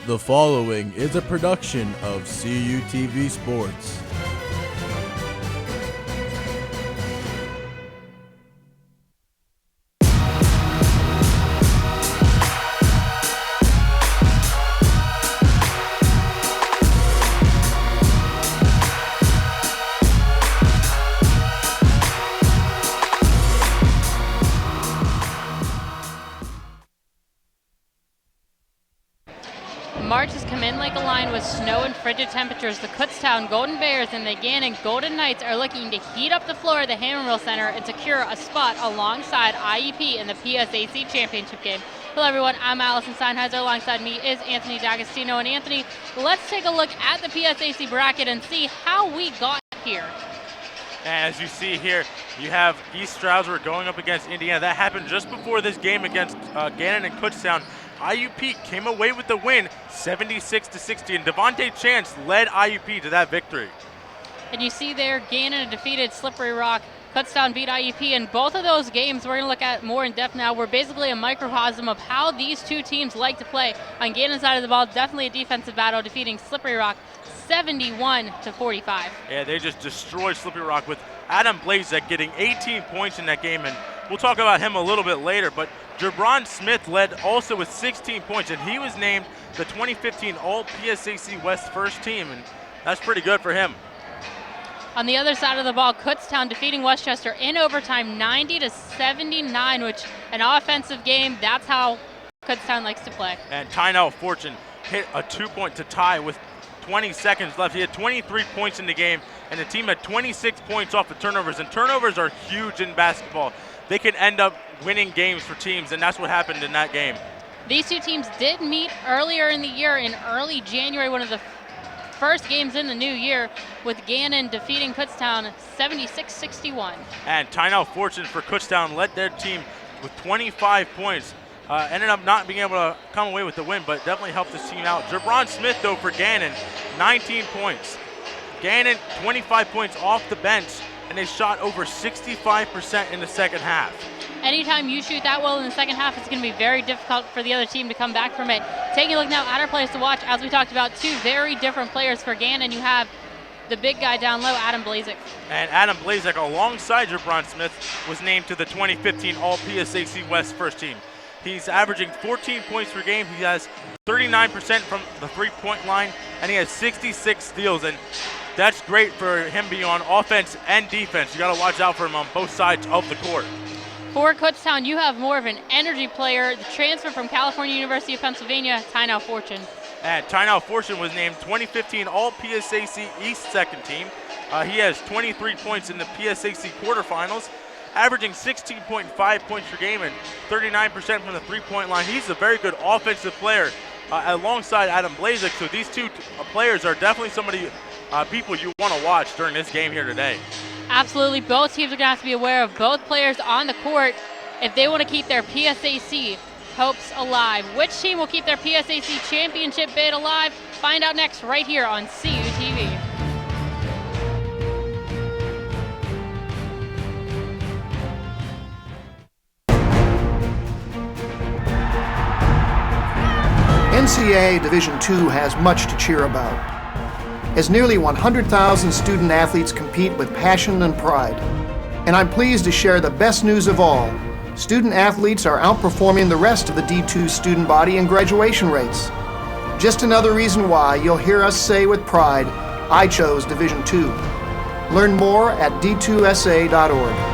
The following is a production of CUTV Sports. March has come in like a line with snow and frigid temperatures. The Kutztown Golden Bears and the Gannon Golden Knights are looking to heat up the floor of the Hammermill Center and secure a spot alongside IUP in the PSAC championship game. Hello everyone, I'm Allison Steinheiser. Alongside me is Anthony D'Agostino. And Anthony, let's take a look at the PSAC bracket and see how we got here. And as you see here, you have East Stroudsburg going up against Indiana. That happened just before this game against Gannon and Kutztown. IUP came away with the win, 76-60, and Devontae Chance led IUP to that victory. And you see there, Gannon defeated Slippery Rock. Kutztown beat IUP, and both of those games we're going to look at more in depth now. We're basically a microcosm of how these two teams like to play. On Gannon's side of the ball, definitely a defensive battle, defeating Slippery Rock 71-45. Yeah, they just destroyed Slippery Rock with Adam Blazek getting 18 points in that game, and we'll talk about him a little bit later, but Jabron Smith led also with 16 points, and he was named the 2015 All-PSAC West first team, and that's pretty good for him. On the other side of the ball, Kutztown defeating Westchester in overtime 90-79, which an offensive game, that's how Kutztown likes to play. And Tynell Fortune hit a 2-point to tie with 20 seconds left. He had 23 points in the game, and the team had 26 points off of turnovers, and turnovers are huge in basketball. They can end up winning games for teams, and that's what happened in that game. These two teams did meet earlier in the year in early January, one of the first games in the new year, with Gannon defeating Kutztown 76-61. And Tynell Fortune for Kutztown led their team with 25 points. Ended up not being able to come away with the win, but definitely helped this team out. Jabron Smith, though, for Gannon, 19 points. Gannon, 25 points off the bench, and they shot over 65% in the second half. Anytime you shoot that well in the second half, it's going to be very difficult for the other team to come back from it. Taking a look now at our players to watch, as we talked about, two very different players for Gannon. You have the big guy down low, Adam Blazek. And Adam Blazek, alongside Jabron Smith, was named to the 2015 All-PSAC West first team. He's averaging 14 points per game. He has 39% from the three-point line, and he has 66 steals. And that's great for him being on offense and defense. You got to watch out for him on both sides of the court. For Kutztown, you have more of an energy player, the transfer from California University of Pennsylvania, Tynell Fortune. And Tynell Fortune was named 2015 All-PSAC East second team. He has 23 points in the PSAC quarterfinals, averaging 16.5 points per game and 39% from the three-point line. He's a very good offensive player alongside Adam Blazek. So these two players are definitely people you want to watch during this game here today. Absolutely. Both teams are going to have to be aware of both players on the court if they want to keep their PSAC hopes alive. Which team will keep their PSAC championship bid alive? Find out next right here on CUTV. NCAA Division II has much to cheer about, as nearly 100,000 student athletes compete with passion and pride. And I'm pleased to share the best news of all. Student athletes are outperforming the rest of the D2 student body in graduation rates. Just another reason why you'll hear us say with pride, I chose Division II. Learn more at d2sa.org.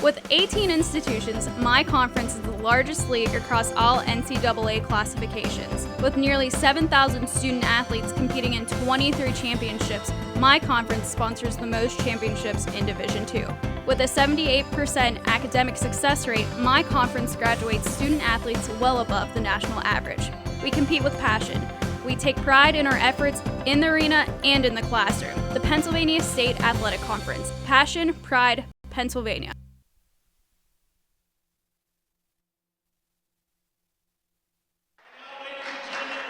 With 18 institutions, my conference is the largest league across all NCAA classifications. With nearly 7,000 student athletes competing in 23 championships, my conference sponsors the most championships in Division II. With a 78% academic success rate, my conference graduates student athletes well above the national average. We compete with passion. We take pride in our efforts in the arena and in the classroom. The Pennsylvania State Athletic Conference. Passion, pride, Pennsylvania.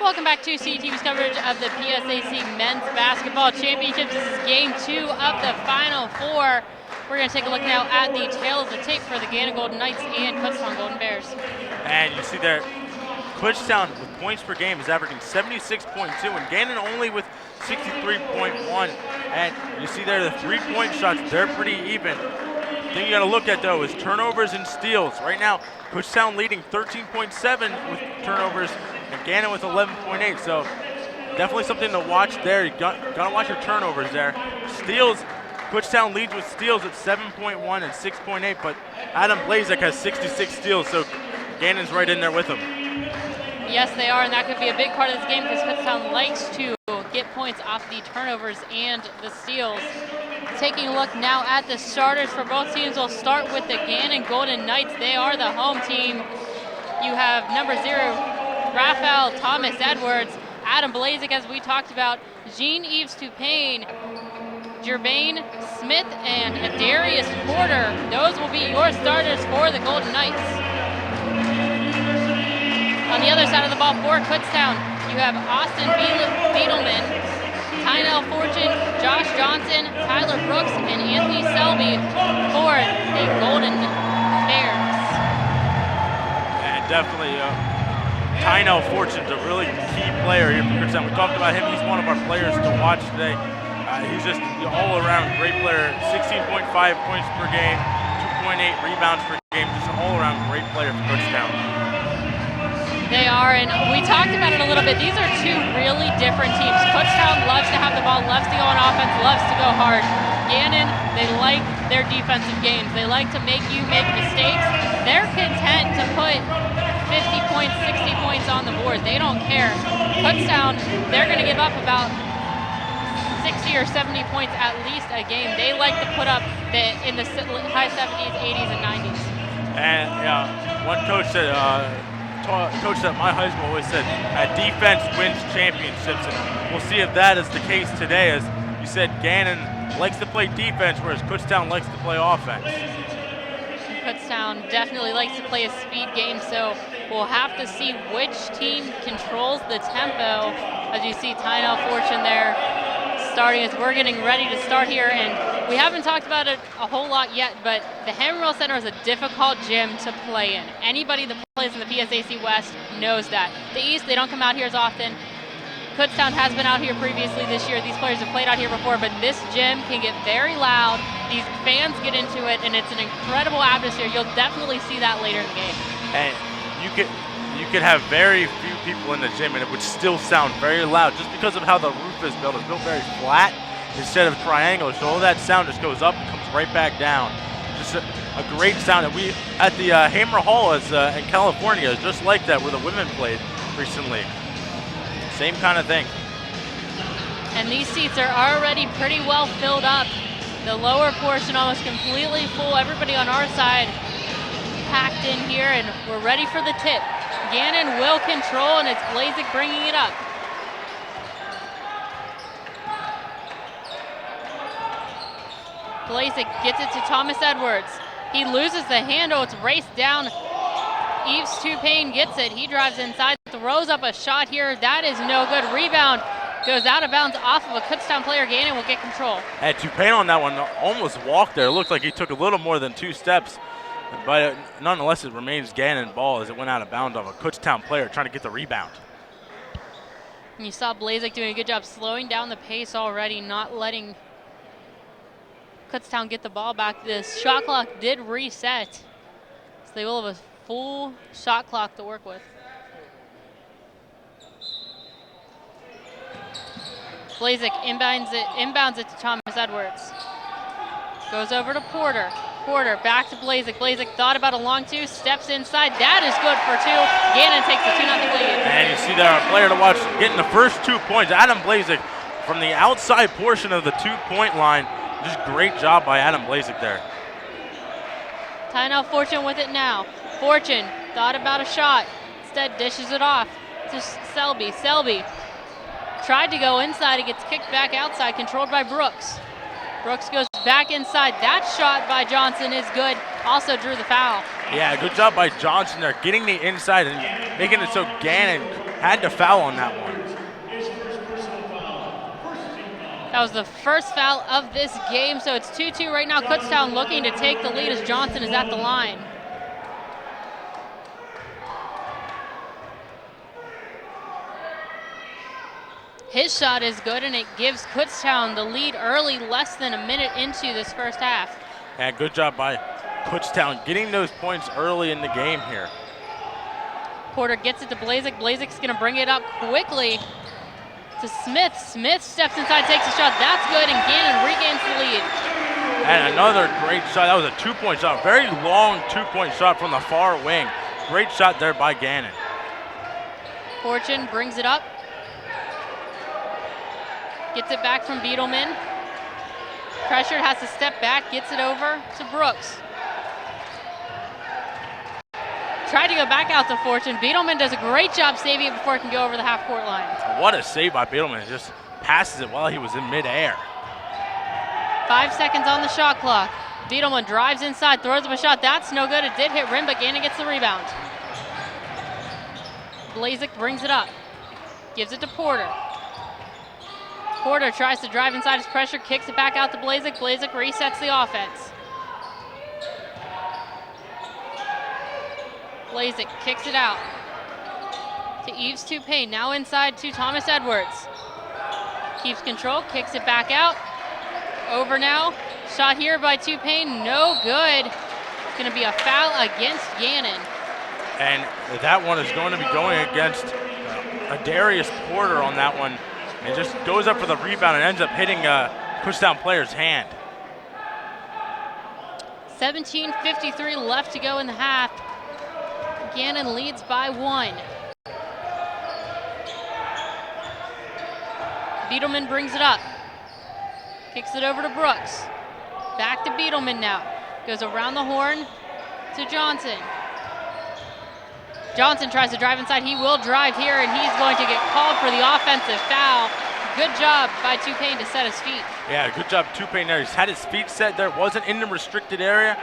Welcome back to CUTV's coverage of the PSAC Men's Basketball Championships. This is game 2 of the Final Four. We're going to take a look now at the tail of the tape for the Gannon Golden Knights and Kutztown Golden Bears. And you see there, Kutztown with points per game is averaging 76.2, and Gannon only with 63.1. And you see there the 3-point shots, they're pretty even. The thing you got to look at, though, is turnovers and steals. Right now, Kutztown leading 13.7 with turnovers, and Gannon with 11.8. So definitely something to watch there. You got to watch your turnovers there. Steals, Kutztown leads with steals at 7.1 and 6.8, but Adam Blazek has 66 steals, so Gannon's right in there with him. Yes, they are, and that could be a big part of this game because Kutztown likes to get points off the turnovers and the steals. Taking a look now at the starters for both teams, we'll start with the Gannon Golden Knights. They are the home team. You have number 0, Raphael Thomas Edwards, Adam Blazek, as we talked about, Jean-Yves Tupain, Jervain Smith, and Darius Porter. Those will be your starters for the Golden Knights. On the other side of the ball for Kutztown, you have Austin Beedelman, Tynell Fortune, Josh Johnson, Tyler Brooks, and Anthony Selby for the Golden Bears. And definitely Tynell Fortune's a really key player here for Kutztown. We talked about him. He's one of our players to watch today. He's just all-around great player, 16.5 points per game, 2.8 rebounds per game, just an all-around great player for Kutztown. They are, and we talked about it a little bit. These are two really different teams. Kutztown loves to have the ball, loves to go on offense, loves to go hard. Gannon, they like their defensive games. They like to make you make mistakes. They're content to put 50 points, 60 points on the board. They don't care. Kutztown, they're going to give up about 60 or 70 points at least a game. They like to put up in the high 70s, 80s, and 90s. And one coach said, coach at my high school always said, defense wins championships, and we'll see if that is the case today. As you said, Gannon likes to play defense, whereas Kutztown likes to play offense. Kutztown definitely likes to play a speed game, so we'll have to see which team controls the tempo. As you see Tynell Fortune there starting as we're getting ready to start here, and we haven't talked about it a whole lot yet, but the Hammermill Center is a difficult gym to play in. Anybody that plays in the PSAC West knows that. The East, they don't come out here as often. Kutztown has been out here previously this year. These players have played out here before, but this gym can get very loud. These fans get into it, and it's an incredible atmosphere. You'll definitely see that later in the game. And you could have very few people in the gym, and it would still sound very loud just because of how the roof is built. It's built very flat instead of triangular, so all that sound just goes up and comes right back down. Just a great sound. And we at the Hammer Hall in California is just like that, where the women played recently. Same kind of thing. And these seats are already pretty well filled up. The lower portion almost completely full. Everybody on our side packed in here, and we're ready for the tip. Gannon will control, and it's Blazek bringing it up. Blazek gets it to Thomas Edwards. He loses the handle. It's raced down. Yves Tupain gets it. He drives inside, throws up a shot here. That is no good. Rebound goes out of bounds off of a Kutztown player. Gannon will get control. And Tupain on that one almost walked there. It looked like he took a little more than 2 steps. But nonetheless, it remains Gannon ball as it went out of bounds of a Kutztown player trying to get the rebound. And you saw Blazek doing a good job slowing down the pace already, not letting Kutztown get the ball back. The shot clock did reset, so they will have a full shot clock to work with. Blazek inbounds it to Thomas Edwards. Goes over to Porter. Porter back to Blazek. Blazek thought about a long 2, steps inside. That is good for 2. Gannon takes the 2-0 lead. And you see there a player to watch getting the first 2 points. Adam Blazek from the outside portion of the 2-point line. Just great job by Adam Blazek there. Tynell Fortune with it now. Fortune thought about a shot. Instead dishes it off to Selby. Selby tried to go inside. It gets kicked back outside, controlled by Brooks. Brooks goes back inside. That shot by Johnson is good. Also drew the foul. Yeah, good job by Johnson there, getting the inside and making it so Gannon had to foul on that one. That was the first foul of this game, so it's 2-2 right now. Kutztown looking to take the lead as Johnson is at the line. His shot is good, and it gives Kutztown the lead early, less than a minute into this first half. And good job by Kutztown getting those points early in the game here. Porter gets it to Blazek. Blazek's going to bring it up quickly to Smith. Smith steps inside, takes a shot. That's good, and Gannon regains the lead. And another great shot. That was a two-point shot. Very long two-point shot from the far wing. Great shot there by Gannon. Fortune brings it up. Gets it back from Beetleman. Pressured, has to step back, gets it over to Brooks. Tried to go back out to Fortune. Beetleman does a great job saving it before it can go over the half-court line. What a save by Beetleman. Just passes it while he was in midair. 5 seconds on the shot clock. Beetleman drives inside, throws up a shot. That's no good. It did hit rim, but Gannon gets the rebound. Blazek brings it up. Gives it to Porter. Porter tries to drive inside his pressure, kicks it back out to Blazek. Blazek resets the offense. Blazek kicks it out to Eves Tupain. Now inside to Thomas Edwards. Keeps control, kicks it back out. Over now. Shot here by Tupain, no good. It's going to be a foul against Gannon. And that one is going to be going against Darius Porter on that one. And just goes up for the rebound and ends up hitting a Kutztown player's hand. 17:53 left to go in the half. Gannon leads by 1. Beetleman brings it up. Kicks it over to Brooks. Back to Beetleman now. Goes around the horn to Johnson. Johnson tries to drive inside. He will drive here, and he's going to get called for the offensive foul. Good job by Tupain to set his feet. Yeah, good job Tupain there. He's had his feet set there. Wasn't in the restricted area.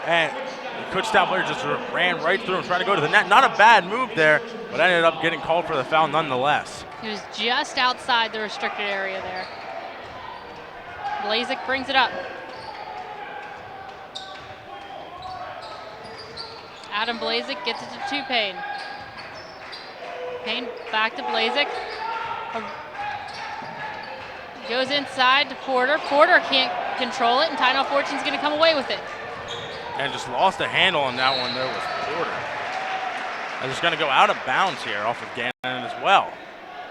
And the Kutztown player just ran right through him, trying to go to the net. Not a bad move there, but ended up getting called for the foul nonetheless. He was just outside the restricted area there. Blazek brings it up. Adam Blazek gets it to Tupain. Payne back to Blazek. Goes inside to Porter. Porter can't control it, and Titanal Fortune's going to come away with it. And just lost a handle on that one there with Porter. And it's going to go out of bounds here off of Gannon as well.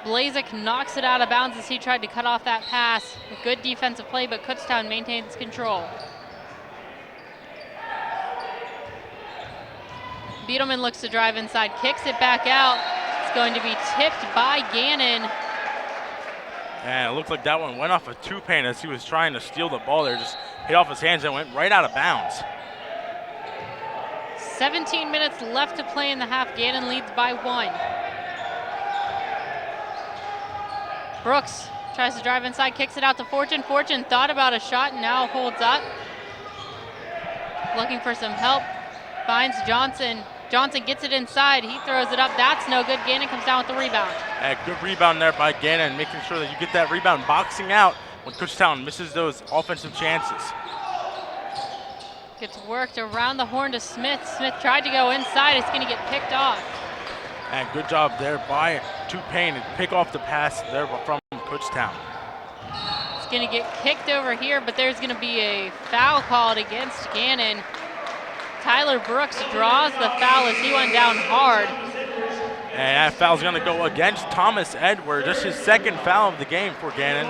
Blazek knocks it out of bounds as he tried to cut off that pass. A good defensive play, but Kutztown maintains control. Beetleman looks to drive inside, kicks it back out. It's going to be tipped by Gannon. And it looked like that one went off of Tupain as he was trying to steal the ball there. Just hit off his hands and went right out of bounds. 17 minutes left to play in the half. Gannon leads by 1. Brooks tries to drive inside, kicks it out to Fortune. Fortune thought about a shot and now holds up. Looking for some help. Finds Johnson. Johnson gets it inside. He throws it up. That's no good. Gannon comes down with the rebound. Good rebound there by Gannon, making sure that you get that rebound boxing out when Kutztown misses those offensive chances. Gets worked around the horn to Smith. Smith tried to go inside. It's going to get picked off. And good job there by Tupain to pick off the pass there from Kutztown. It's going to get kicked over here, but there's going to be a foul called against Gannon. Tyler Brooks draws the foul as he went down hard. And that foul's going to go against Thomas Edwards, just his second foul of the game for Gannon.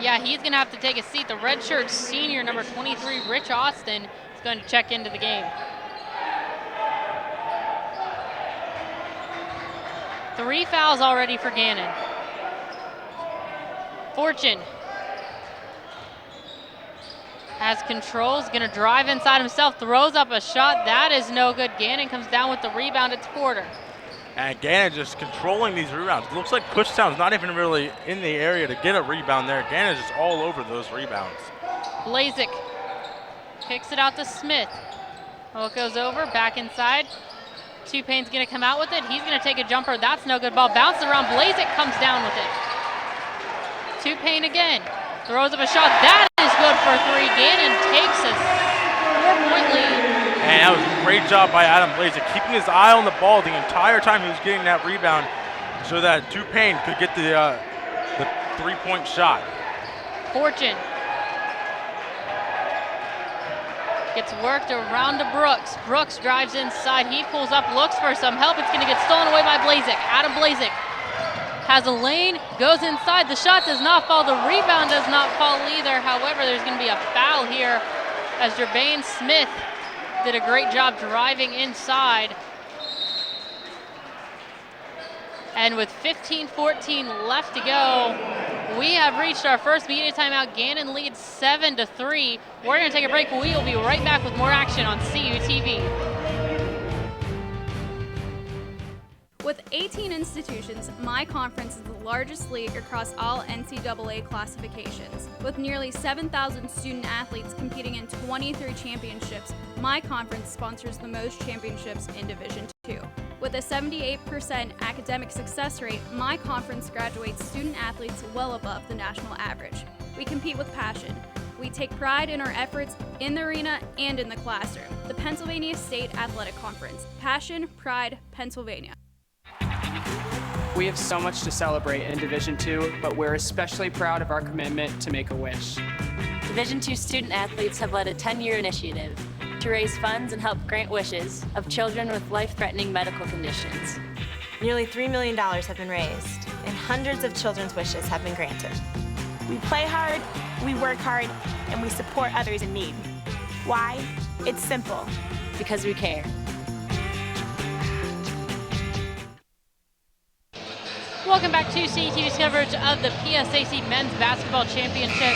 Yeah, he's going to have to take a seat. The redshirt senior, number 23, Rich Austin, is going to check into the game. 3 fouls already for Gannon. Fortune has control, is going to drive inside himself, throws up a shot. That is no good. Gannon comes down with the rebound. It's Porter. And Gannon just controlling these rebounds. Looks like Kutztown's not even really in the area to get a rebound there. Gannon's just all over those rebounds. Blazek kicks it out to Smith. Oh, it goes over, back inside. Tupain's going to come out with it. He's going to take a jumper. That's no good. Ball bounces around. Blazek comes down with it. Tupain again. Throws up a shot. That is good for 3. Gannon takes a 4-point lead. And that was a great job by Adam Blazek, keeping his eye on the ball the entire time he was getting that rebound. so that Dupain could get the 3-point shot. Fortune gets worked around to Brooks. Brooks drives inside. He pulls up, looks for some help. It's going to get stolen away by Blazek. Adam Blazek has a lane, goes inside. The shot does not fall. The rebound does not fall either. However, there's going to be a foul here as Jermaine Smith did a great job driving inside. And with 15-14 left to go, we have reached our first media timeout. Gannon leads 7-3. We're going to take a break. We will be right back with more action on CUTV. With 18 institutions, my conference is the largest league across all NCAA classifications. With nearly 7,000 student athletes competing in 23 championships, my conference sponsors the most championships in Division II. With a 78% academic success rate, my conference graduates student athletes well above the national average. We compete with passion. We take pride in our efforts in the arena and in the classroom. The Pennsylvania State Athletic Conference. Passion, pride, Pennsylvania. We have so much to celebrate in Division II, but we're especially proud of our commitment to make a wish. Division II student athletes have led a 10-year initiative to raise funds and help grant wishes of children with life-threatening medical conditions. Nearly $3 million have been raised, and hundreds of children's wishes have been granted. We play hard, we work hard, and we support others in need. Why? It's simple. Because we care. Welcome back to CUTV's coverage of the PSAC Men's Basketball Championship.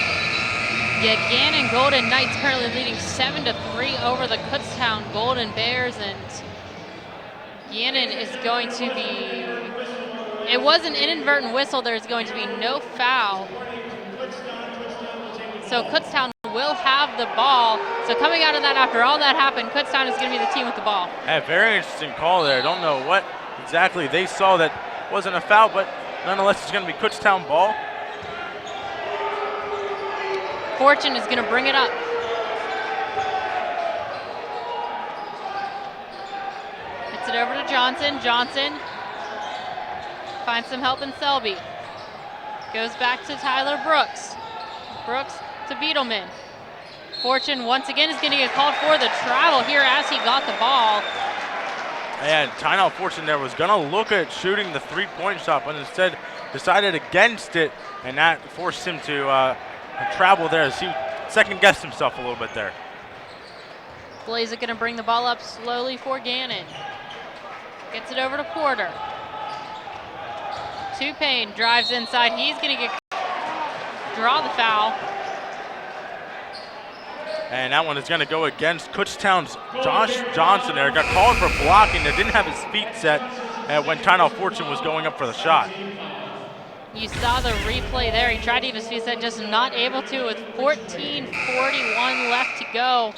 The Gannon Golden Knights currently leading 7-3 over the Kutztown Golden Bears, and Gannon is going to be, it was an inadvertent whistle, there's going to be no foul. So Kutztown will have the ball. So coming out of that, after all that happened, Kutztown is going to be the team with the ball. A very interesting call there. I don't know what exactly they saw that wasn't a foul, but nonetheless it's going to be Kutztown ball. Fortune is going to bring it up. Gets it over to Johnson. Johnson finds some help in Selby. Goes back to Tyler Brooks. Brooks to Beetleman. Fortune once again is going to get called for the travel here as he got the ball. And Tyler Fortune there was going to look at shooting the 3-point shot, but instead decided against it, and that forced him to travel there as he second-guessed himself a little bit there. Blazek going to bring the ball up slowly for Gannon. Gets it over to Porter. Dupain drives inside. He's going to draw the foul. And that one is going to go against Kutztown's Josh Johnson there. Got called for blocking there. Didn't have his feet set when Tyler Fortune was going up for the shot. You saw the replay there. He tried to get his feet set, just not able to with 14:41 left to go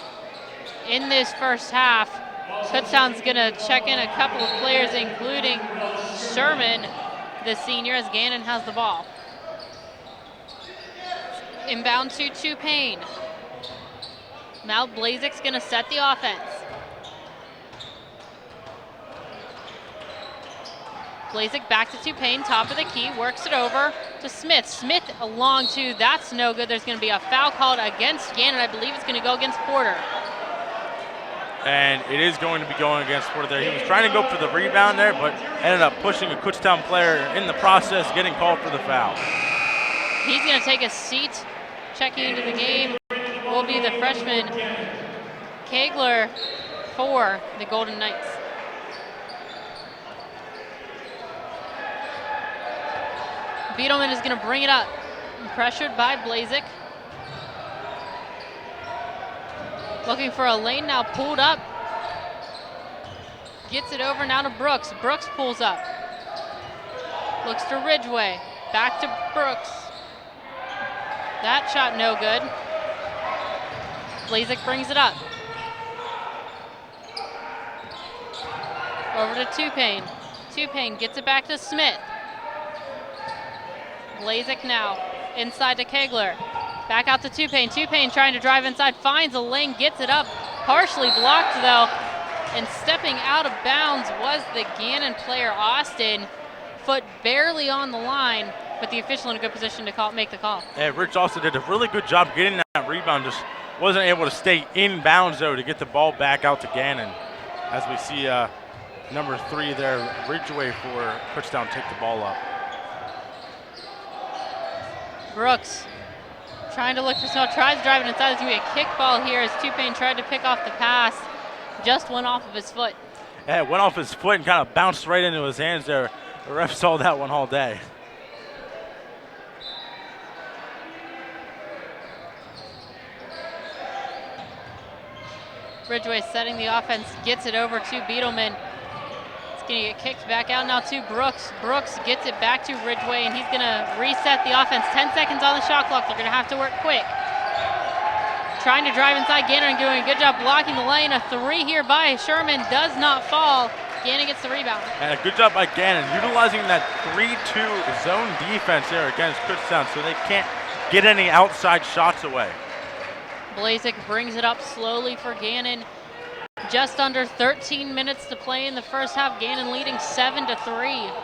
in this first half. Kutztown's going to check in a couple of players, including Sherman, the senior, as Gannon has the ball. Inbound to Dupain. Now Blazek's going to set the offense. Blazek back to Dupain, top of the key, works it over to Smith. Smith along to, that's no good. There's going to be a foul called against Gannon. I believe it's going to go against Porter. And it is going to be going against Porter there. He was trying to go for the rebound there, but ended up pushing a Kutztown player in the process, getting called for the foul. He's going to take a seat. Checking into the game will be the freshman Kegler for the Golden Knights. Beetleman is going to bring it up. Pressured by Blazek. Looking for a lane now, pulled up. Gets it over now to Brooks. Brooks pulls up. Looks to Ridgway. Back to Brooks. That shot no good. Blazek brings it up. Over to Dupain. Dupain gets it back to Smith. Blazek now inside to Kegler. Back out to Dupain. Dupain trying to drive inside, finds a lane, gets it up. Partially blocked though. And stepping out of bounds was the Gannon player, Austin. foot barely on the line, but the official in a good position to make the call. Yeah, Rich also did a really good job getting that rebound, just wasn't able to stay in bounds though to get the ball back out to Gannon. As we see number 3 there, Ridgeway for Kutztown, take the ball up. Brooks trying to look for snow, tries driving inside. It's going to be a kick ball here as Tupane tried to pick off the pass. Just went off of his foot. Yeah, it went off his foot and kind of bounced right into his hands there. The ref saw that one all day. Ridgeway setting the offense, gets it over to Beetleman. It's going to get kicked back out now to Brooks. Brooks gets it back to Ridgeway, and he's going to reset the offense. 10 seconds on the shot clock. They're going to have to work quick. Trying to drive inside. Gannon doing a good job blocking the lane. A 3 here by Sherman does not fall. Gannon gets the rebound. And a good job by Gannon, utilizing that 3-2 zone defense there against Kutztown so they can't get any outside shots away. Blazek brings it up slowly for Gannon. Just under 13 minutes to play in the first half. Gannon leading 7-3.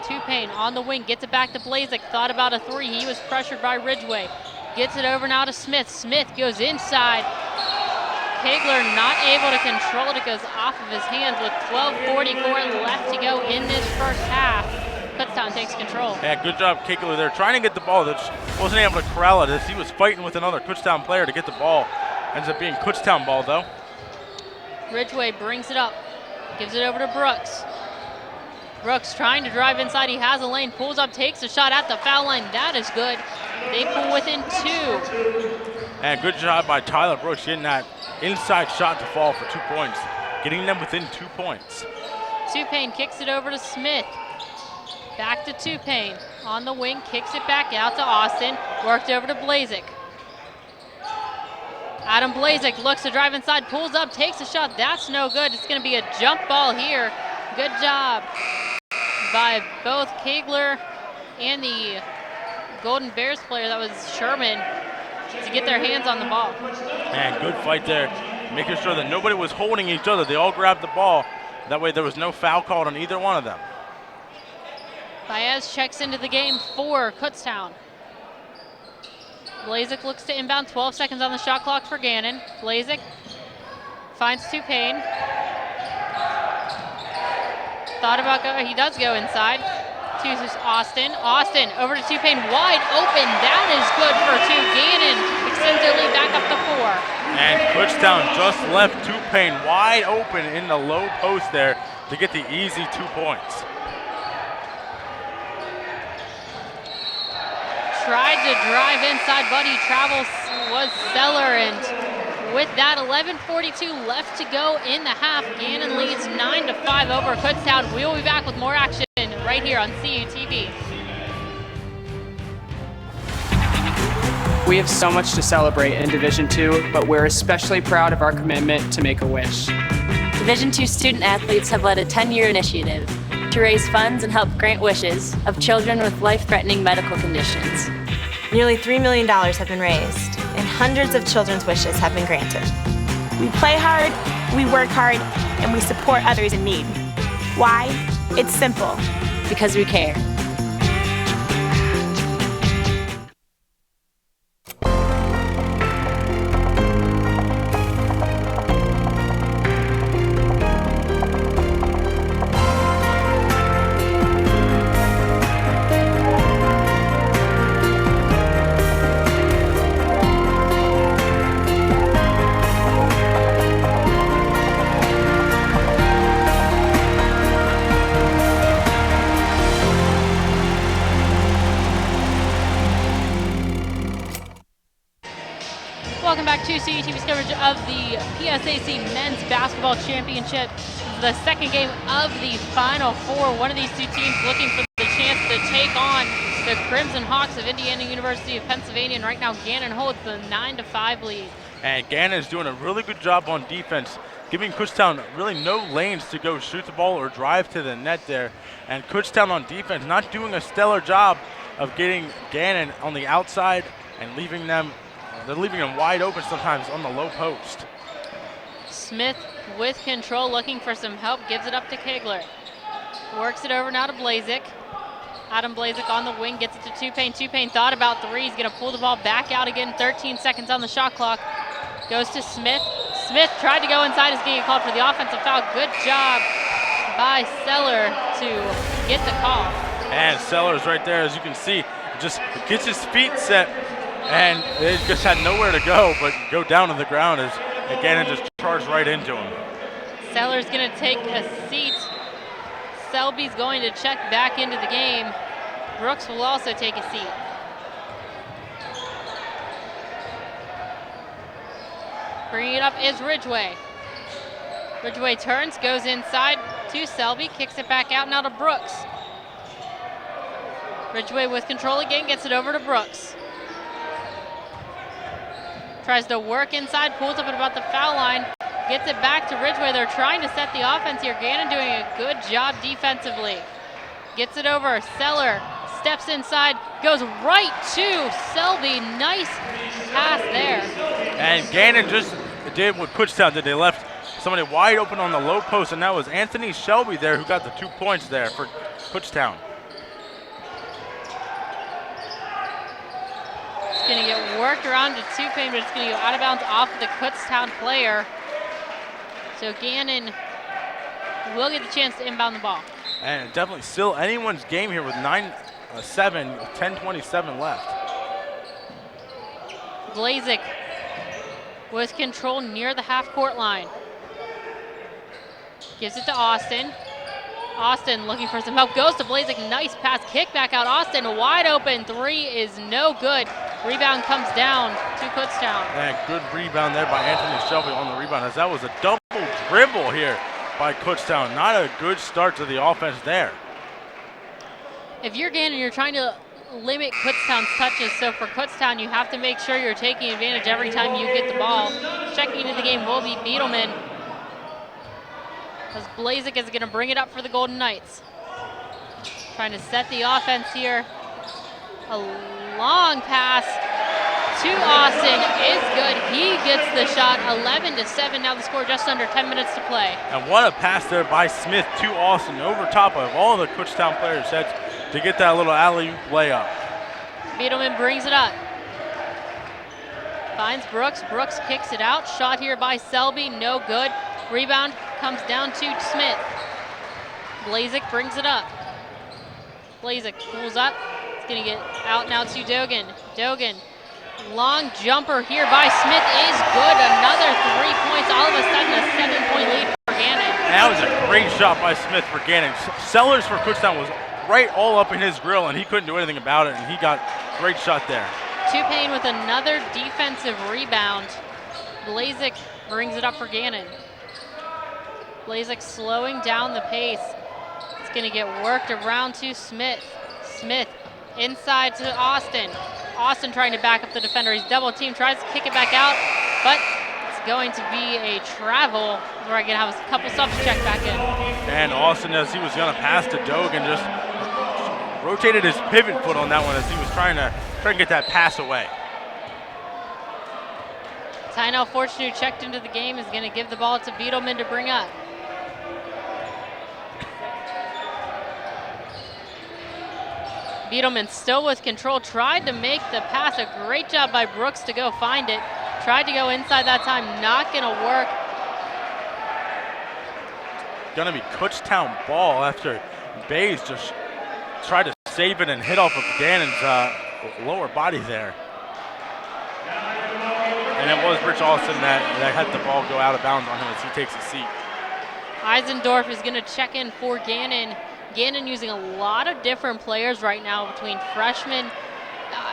Tupane on the wing, gets it back to Blazek. Thought about a 3. He was pressured by Ridgeway. Gets it over now to Smith. Smith goes inside. Kegler not able to control it. It goes off of his hands with 12:44 left to go in this first half. Kutztown takes control. Yeah, good job, Kegler there. Trying to get the ball, just wasn't able to corral it as he was fighting with another Kutztown player to get the ball. Ends up being Kutztown ball though. Ridgeway brings it up, gives it over to Brooks. Brooks trying to drive inside. He has a lane, pulls up, takes a shot at the foul line. That is good. They pull within 2. And good job by Tyler Brooks getting that inside shot to fall for 2 points, getting them within 2 points. Tupane kicks it over to Smith. Back to Tupane. On the wing, kicks it back out to Austin. Worked over to Blazek. Adam Blazek looks to drive inside, pulls up, takes a shot. That's no good. It's going to be a jump ball here. Good job by both Kegler and the Golden Bears player, that was Sherman, to get their hands on the ball. Man, good fight there. Making sure that nobody was holding each other. They all grabbed the ball. That way there was no foul called on either one of them. Baez checks into the game for Kutztown. Blazek looks to inbound, 12 seconds on the shot clock for Gannon. Blazek finds Tupane. Thought about he does go inside to Austin. Austin over to Tupane, wide open. That is good for 2. Gannon extends their lead back up to 4. And Kutztown just left Tupane wide open in the low post there to get the easy 2 points. Tried to drive inside, but he travels, was Seller, and with that 11:42 left to go in the half, Gannon leads 9-5 over Kutztown. We will be back with more action right here on CUTV. We have so much to celebrate in Division II, but we're especially proud of our commitment to make a wish. Division II student athletes have led a 10-year initiative to raise funds and help grant wishes of children with life-threatening medical conditions. Nearly $3 million have been raised, and hundreds of children's wishes have been granted. We play hard, we work hard, and we support others in need. Why? It's simple. Because we care. Welcome back to CUTV's coverage of the PSAC Men's Basketball Championship. The second game of the Final Four. One of these two teams looking for the chance to take on the Crimson Hawks of Indiana University of Pennsylvania. And right now, Gannon holds the 9-5 lead. And Gannon is doing a really good job on defense, giving Kutztown really no lanes to go shoot the ball or drive to the net there. And Kutztown on defense not doing a stellar job of getting Gannon on the outside and leaving them. They're leaving them wide open sometimes on the low post. Smith with control, looking for some help, gives it up to Kegler. Works it over now to Blazek. Adam Blazek on the wing, gets it to Tupane. Tupane thought about three. He's going to pull the ball back out again. 13 seconds on the shot clock. Goes to Smith. Smith tried to go inside. Is getting called for the offensive foul. Good job by Seller to get the call. And Sellers right there, as you can see, just gets his feet set, and they just had nowhere to go but go down to the ground as Gannon just charged right into him. Sellers going to take a seat. Selby's going to check back into the game. Brooks will also take a seat. Bringing it up is Ridgway. Ridgway turns, goes inside to Selby, kicks it back out now to Brooks. Ridgway with control again, gets it over to Brooks. Tries to work inside, pulls up at about the foul line, gets it back to Ridgway. They're trying to set the offense here. Gannon doing a good job defensively. Gets it over, Seller steps inside, goes right to Selby. Nice pass there. And Gannon just did what Kutztown did. They left somebody wide open on the low post, and that was Anthony Shelby there who got the 2 points there for Kutztown. It's going to get worked around to Tupane, but it's going to go out of bounds off of the Kutztown player. So Gannon will get the chance to inbound the ball. And definitely still anyone's game here with 10:27 left. Blazek with control near the half-court line. Gives it to Austin. Austin looking for some help. Goes to Blazek. Nice pass. Kick back out. Austin wide open. Three is no good. Rebound comes down to Kutztown. And good rebound there by Anthony Shelby on the rebound, as that was a double dribble here by Kutztown. Not a good start to the offense there. If you're Gannon, you're trying to limit Kutztown's touches. So for Kutztown, you have to make sure you're taking advantage every time you get the ball. Checking into the game will be Beetleman, as Blazek is going to bring it up for the Golden Knights. Trying to set the offense here. A long pass to Austin is good. He gets the shot. 11-7 now the score, just under 10 minutes to play. And what a pass there by Smith to Austin over top of all the Kutztown players' heads to get that little alley-oop layup. Beetleman brings it up. Finds Brooks. Brooks kicks it out. Shot here by Selby, no good. Rebound comes down to Smith. Blazek brings it up. Blazek pulls up. It's going to get out now to Dogan. Dogan, long jumper here by Smith is good. Another 3 points. All of a sudden, a 7-point lead for Gannon. And that was a great shot by Smith for Gannon. Sellers for Kutztown was right all up in his grill, and he couldn't do anything about it, and he got a great shot there. Tupane with another defensive rebound. Blazek brings it up for Gannon. Blazek slowing down the pace. It's going to get worked around to Smith. Smith inside to Austin. Austin trying to back up the defender. He's double teamed, tries to kick it back out, but it's going to be a travel. We're going to have a couple subs check back in. And Austin, as he was going to pass to Dogan, just rotated his pivot foot on that one as he was trying to get that pass away. Tynell Fortune, who checked into the game, is going to give the ball to Beetleman to bring up. Beetleman still with control, tried to make the pass. A great job by Brooks to go find it. Tried to go inside that time, not going to work. Going to be Kutztown ball after Bays just tried to save it and hit off of Gannon's lower body there. And it was Rich Austin that had the ball go out of bounds on him as he takes a seat. Eisendorf is going to check in for Gannon. Gannon using a lot of different players right now between freshmen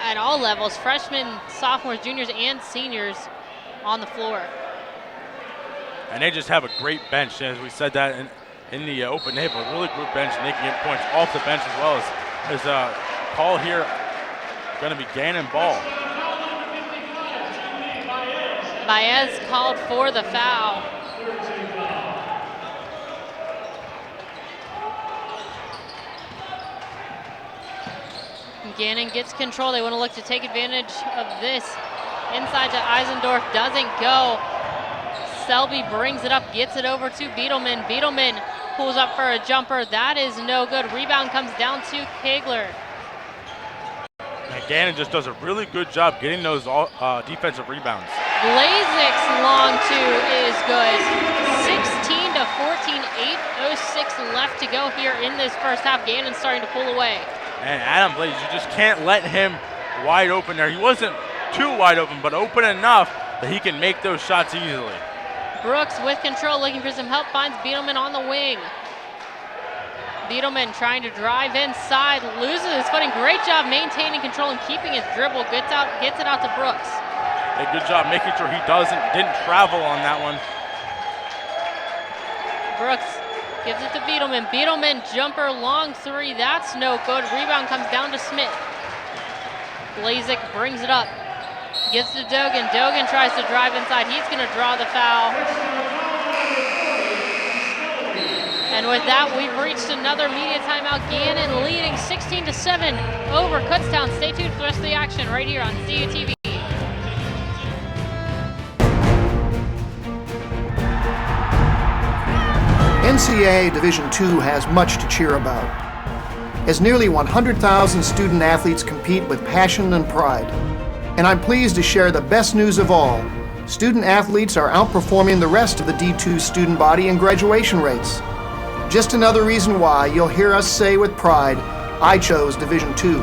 at all levels, freshmen, sophomores, juniors, and seniors on the floor. And they just have a great bench, as we said that in the open. They have a really good bench, and they can get points off the bench as well. As a call here, going to be Gannon ball. Baez called for the foul. Gannon gets control. They want to look to take advantage of this. Inside to Eisendorf, doesn't go. Selby brings it up, gets it over to Beetleman. Beetleman pulls up for a jumper. That is no good. Rebound comes down to Kegler. And Gannon just does a really good job getting those defensive rebounds. Blazek's long two is good. 16 to 14, 8:06 left to go here in this first half. Gannon's starting to pull away. And Adam Blaze, you just can't let him wide open there. He wasn't too wide open, but open enough that he can make those shots easily. Brooks with control, looking for some help, finds Beetleman on the wing. Beetleman trying to drive inside, loses his footing. Great job maintaining control and keeping his dribble. Gets it out to Brooks. A good job making sure he didn't travel on that one. Brooks gives it to Beetleman. Beetleman jumper long three. That's no good. Rebound comes down to Smith. Blazek brings it up. Gets to Dogan. Dogan tries to drive inside. He's going to draw the foul. And with that, we've reached another media timeout. Gannon leading 16-7 over Kutztown. Stay tuned for the rest of the action right here on CUTV. NCAA Division II has much to cheer about, as nearly 100,000 student athletes compete with passion and pride. And I'm pleased to share the best news of all. Student athletes are outperforming the rest of the D2 student body in graduation rates. Just another reason why you'll hear us say with pride, I chose Division II.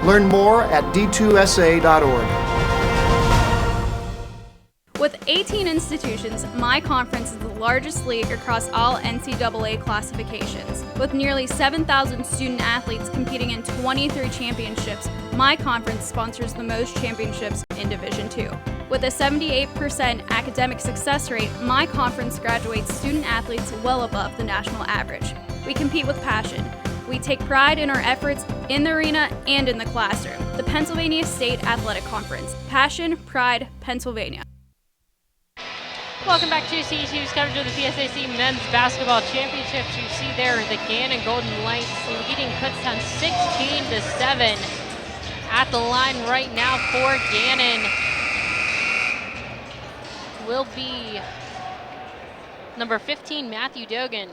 Learn more at d2sa.org. With 18 institutions, my conference is the largest league across all NCAA classifications. With nearly 7,000 student athletes competing in 23 championships, my conference sponsors the most championships in Division II. With a 78% academic success rate, my conference graduates student athletes well above the national average. We compete with passion. We take pride in our efforts in the arena and in the classroom. The Pennsylvania State Athletic Conference. Passion, pride, Pennsylvania. Welcome back to CUTV's coverage of the PSAC Men's Basketball Championships. You see there the Gannon Golden Knights leading Kutztown 16-7. At the line right now for Gannon will be number 15, Matthew Dogan.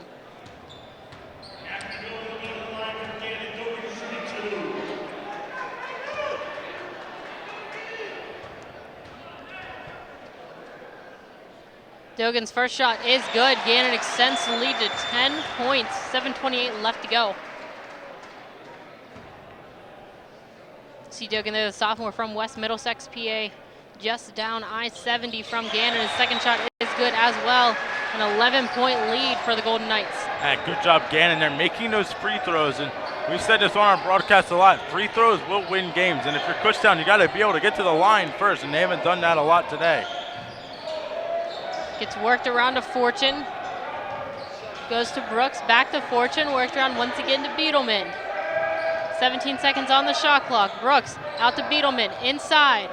Dogan's first shot is good. Gannon extends the lead to 10 points, 7:28 left to go. See Dogan there, the sophomore from West Middlesex, PA, just down I-70 from Gannon. His second shot is good as well. An 11-point lead for the Golden Knights. Good job, Gannon. They're making those free throws, and we've said this on our broadcast a lot. Free throws will win games, and if you're Kutztown, you got to be able to get to the line first, and they haven't done that a lot today. Gets worked around to Fortune. Goes to Brooks, back to Fortune, worked around once again to Beetleman. 17 seconds on the shot clock. Brooks out to Beetleman, inside.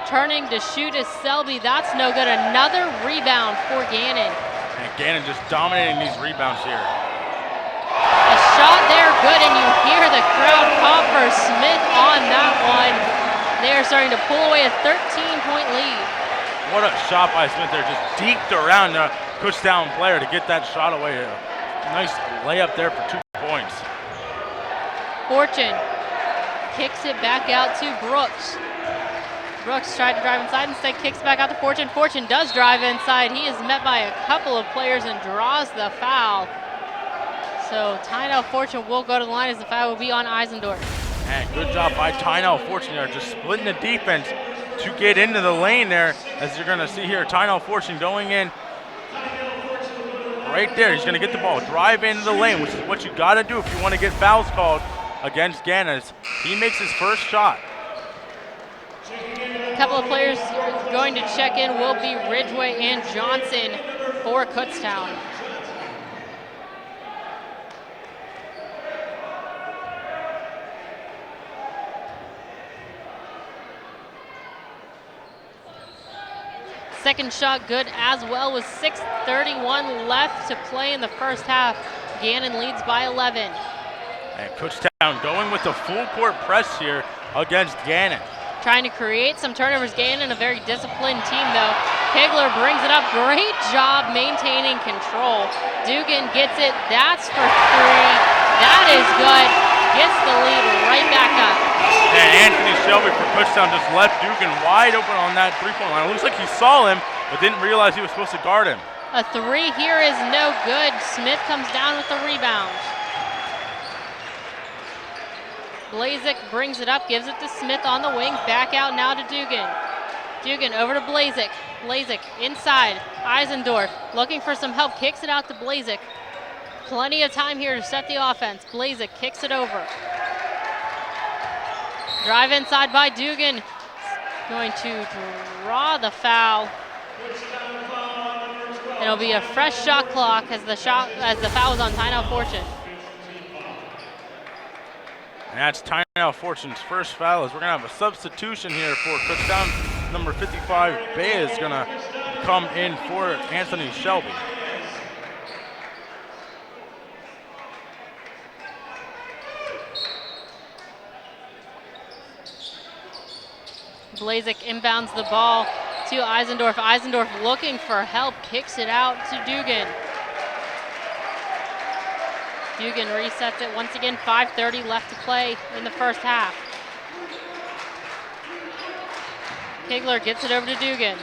Turning to shoot is Selby, that's no good. Another rebound for Gannon. And Gannon just dominating these rebounds here. A shot there, good, and you hear the crowd pop for Smith on that one. They're starting to pull away a 13-point lead. What a shot by Smith there, just deked around the Kutztown player to get that shot away. Nice layup there for 2 points. Fortune kicks it back out to Brooks. Brooks tried to drive inside, instead kicks back out to Fortune. Fortune does drive inside. He is met by a couple of players and draws the foul. So Tynell Fortune will go to the line as the foul will be on Eisendorf. And good job by Tynell Fortune there, just splitting the defense to get into the lane there, as you're going to see here. Tynell Fortune going in right there. He's going to get the ball, drive into the lane, which is what you got to do if you want to get fouls called against Gannon. He makes his first shot. A couple of players going to check in will be Ridgway and Johnson for Kutztown. Second shot good as well with 6:31 left to play in the first half. Gannon leads by 11. And Kutztown going with the full court press here against Gannon. Trying to create some turnovers. Gannon, a very disciplined team though. Kegler brings it up. Great job maintaining control. Dugan gets it. That's for 3. That is good. Gets the lead right back up. And Anthony Shelby for Kutztown just left Dugan wide open on that three-point line. It looks like he saw him, but didn't realize he was supposed to guard him. A 3 here is no good. Smith comes down with the rebound. Blazek brings it up, gives it to Smith on the wing. Back out now to Dugan. Dugan over to Blazek. Blazek inside. Eisendorf looking for some help. Kicks it out to Blazek. Plenty of time here to set the offense. Blazek kicks it over. Drive inside by Dugan. Going to draw the foul. It'll be a fresh shot clock as the foul is on Tynell Fortune. And that's Tynell Fortune's first foul, as we're going to have a substitution here for Kutztown. Number 55, Bey, is going to come in for Anthony Shelby. Blazek inbounds the ball to Eisendorf. Eisendorf looking for help, kicks it out to Dugan. Dugan resets it once again. 5:30 left to play in the first half. Kegler gets it over to Dugan.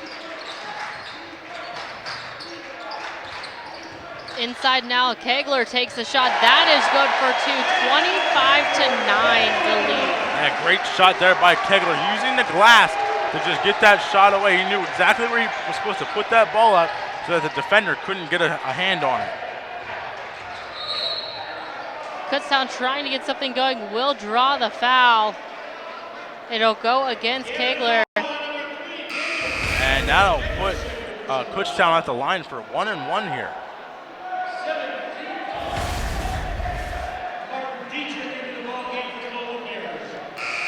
Inside now, Kegler takes the shot. That is good for 2. 25-9 the lead. Yeah, great shot there by Kegler, using the glass to just get that shot away. He knew exactly where he was supposed to put that ball up so that the defender couldn't get a hand on it. Kutztown trying to get something going, will draw the foul. It'll go against Kegler. And that'll put Kutztown at the line for 1-and-1 here.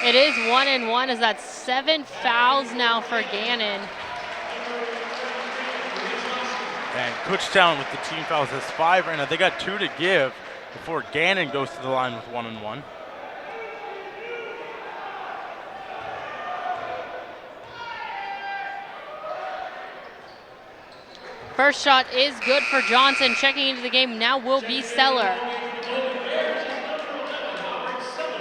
It is 1-and-1 as that's 7 fouls now for Gannon. And Kutztown with the team fouls has 5 right now. They got 2 to give before Gannon goes to the line with 1-and-1. First shot is good for Johnson. Checking into the game now will be Seller.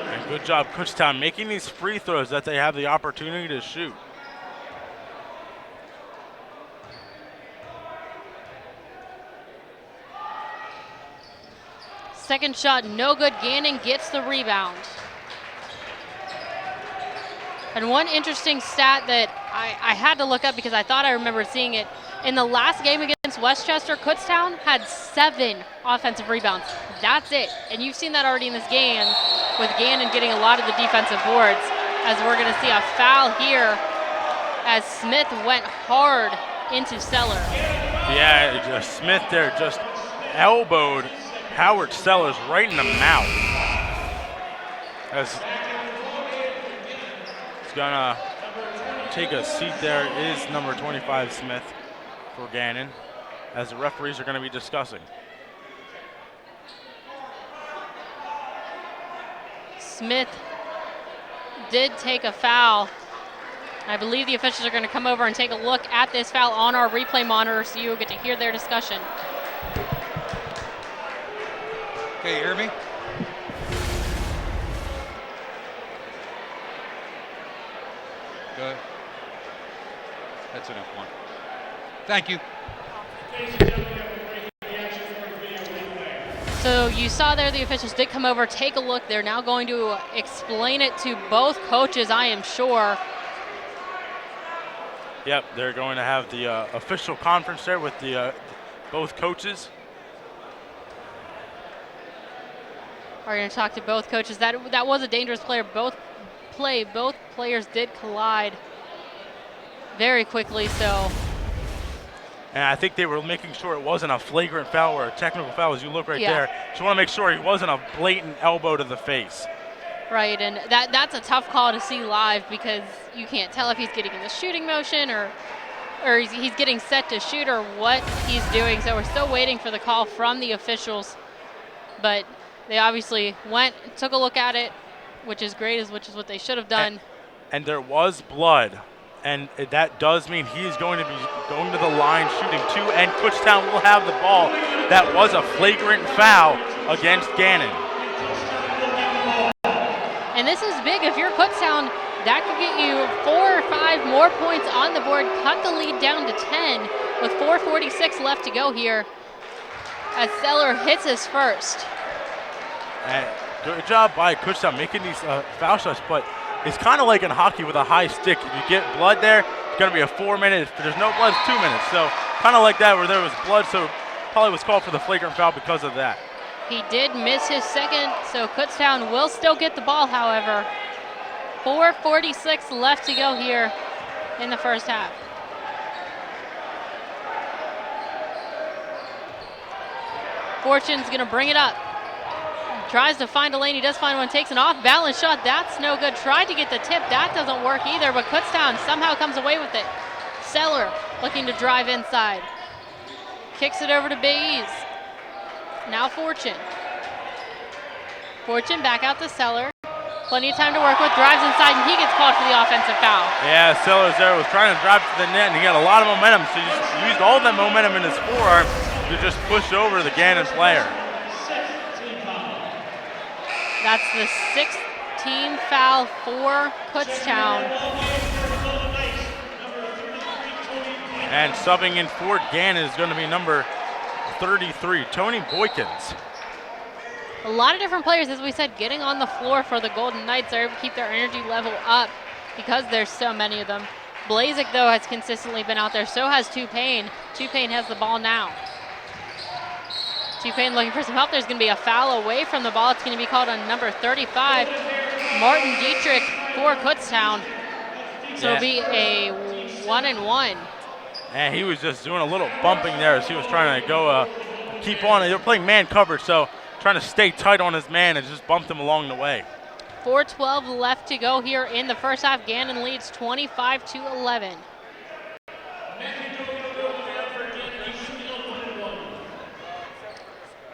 And good job, Kutztown, making these free throws that they have the opportunity to shoot. Second shot, no good. Gannon gets the rebound. And one interesting stat that I had to look up because I thought I remembered seeing it. In the last game against Westchester, Kutztown had 7 offensive rebounds. That's it. And you've seen that already in this game with Gannon getting a lot of the defensive boards, as we're going to see a foul here as Smith went hard into Seller. Yeah, Smith there just elbowed Howard Sellers right in the mouth. As he's gonna take a seat there is number 25 Smith for Gannon, as the referees are going to be discussing. Smith did take a foul. I believe the officials are going to come over and take a look at this foul on our replay monitor so you'll get to hear their discussion. Okay, you hear me? Good. That's enough one. Thank you. So you saw there the officials did come over, take a look. They're now going to explain it to both coaches, I am sure. Yep, they're going to have the official conference there with the both coaches. Are going to talk to both coaches. That was a dangerous player. Both players did collide very quickly, so. And I think they were making sure it wasn't a flagrant foul or a technical foul, as you look right there. Just want to make sure he wasn't a blatant elbow to the face. Right, and that's a tough call to see live because you can't tell if he's getting in the shooting motion or he's getting set to shoot or what he's doing. So we're still waiting for the call from the officials. But they obviously went, took a look at it, which is great, which is what they should have done. And there was blood and that does mean he is going to be going to the line shooting 2, and Kutztown will have the ball. That was a flagrant foul against Gannon. And this is big. If you're Kutztown, that could get you 4 or 5 more points on the board, cut the lead down to 10 with 4:46 left to go here as Seller hits his first. And good job by Kutztown making these foul shots, but it's kind of like in hockey with a high stick. If you get blood there, it's going to be a 4-minute. If there's no blood, it's 2 minutes. So kind of like that where there was blood, so probably was called for the flagrant foul because of that. He did miss his second, so Kutztown will still get the ball, however. 4:46 left to go here in the first half. Fortune's going to bring it up. Tries to find a lane. He does find one. Takes an off-balance shot. That's no good. Tried to get the tip. That doesn't work either, but Kutztown somehow comes away with it. Seller looking to drive inside. Kicks it over to Bays. Now Fortune. Fortune back out to Seller. Plenty of time to work with. Drives inside, and he gets called for the offensive foul. Yeah, Sellers there was trying to drive to the net, and he got a lot of momentum, so he just used all that momentum in his forearm to just push over the Gannon player. That's the 6th team foul for Kutztown. And subbing in for Gannon is going to be number 33, Tony Boykins. A lot of different players, as we said, getting on the floor for the Golden Knights. They're able to keep their energy level up because there's so many of them. Blazek, though, has consistently been out there. So has Tupane. Tupane has the ball now. Tupane looking for some help. There's going to be a foul away from the ball. It's going to be called on number 35, Martin Dietrich for Kutztown. So it'll be a 1-and-1. And he was just doing a little bumping there as he was trying to go keep on. They were playing man coverage, so trying to stay tight on his man and just bumped him along the way. 4:12 left to go here in the first half. Gannon leads 25-11.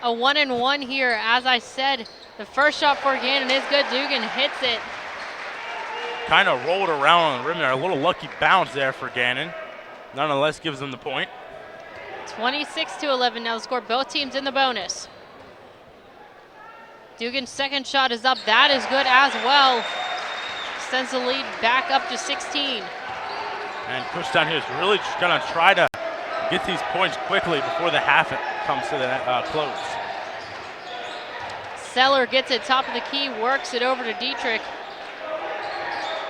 A 1-and-1 here. As I said, the first shot for Gannon is good. Dugan hits it. Kind of rolled around on the rim there. A little lucky bounce there for Gannon. Nonetheless, gives them the point. 26-11 now the score. Both teams in the bonus. Dugan's second shot is up. That is good as well. Sends the lead back up to 16. And Kutztown here is really just going to try to get these points quickly before the half comes to the close. Seller gets it top of the key, works it over to Dietrich.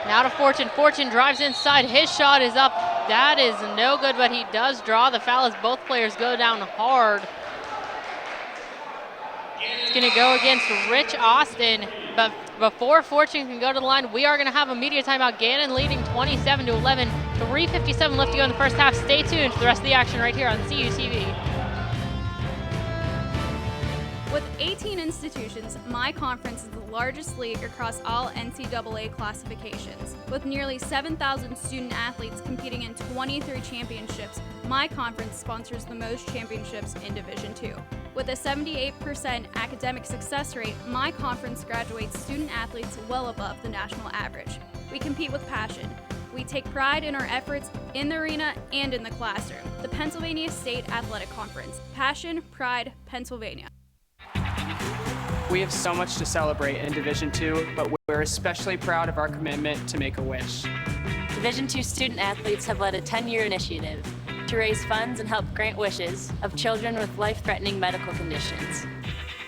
Now to Fortune. Fortune drives inside. His shot is up. That is no good, but he does draw the foul as both players go down hard. It's going to go against Rich Austin, but before Fortune can go to the line, we are going to have a media timeout. Gannon leading 27-11. 3:57 left to go in the first half. Stay tuned for the rest of the action right here on CUTV. With 18 institutions, my conference is the largest league across all NCAA classifications. With nearly 7,000 student athletes competing in 23 championships, my conference sponsors the most championships in Division II. With a 78% academic success rate, my conference graduates student athletes well above the national average. We compete with passion. We take pride in our efforts in the arena and in the classroom. The Pennsylvania State Athletic Conference. Passion, pride, Pennsylvania. We have so much to celebrate in Division II, but we're especially proud of our commitment to Make-A-Wish. Division II student athletes have led a 10-year initiative to raise funds and help grant wishes of children with life-threatening medical conditions.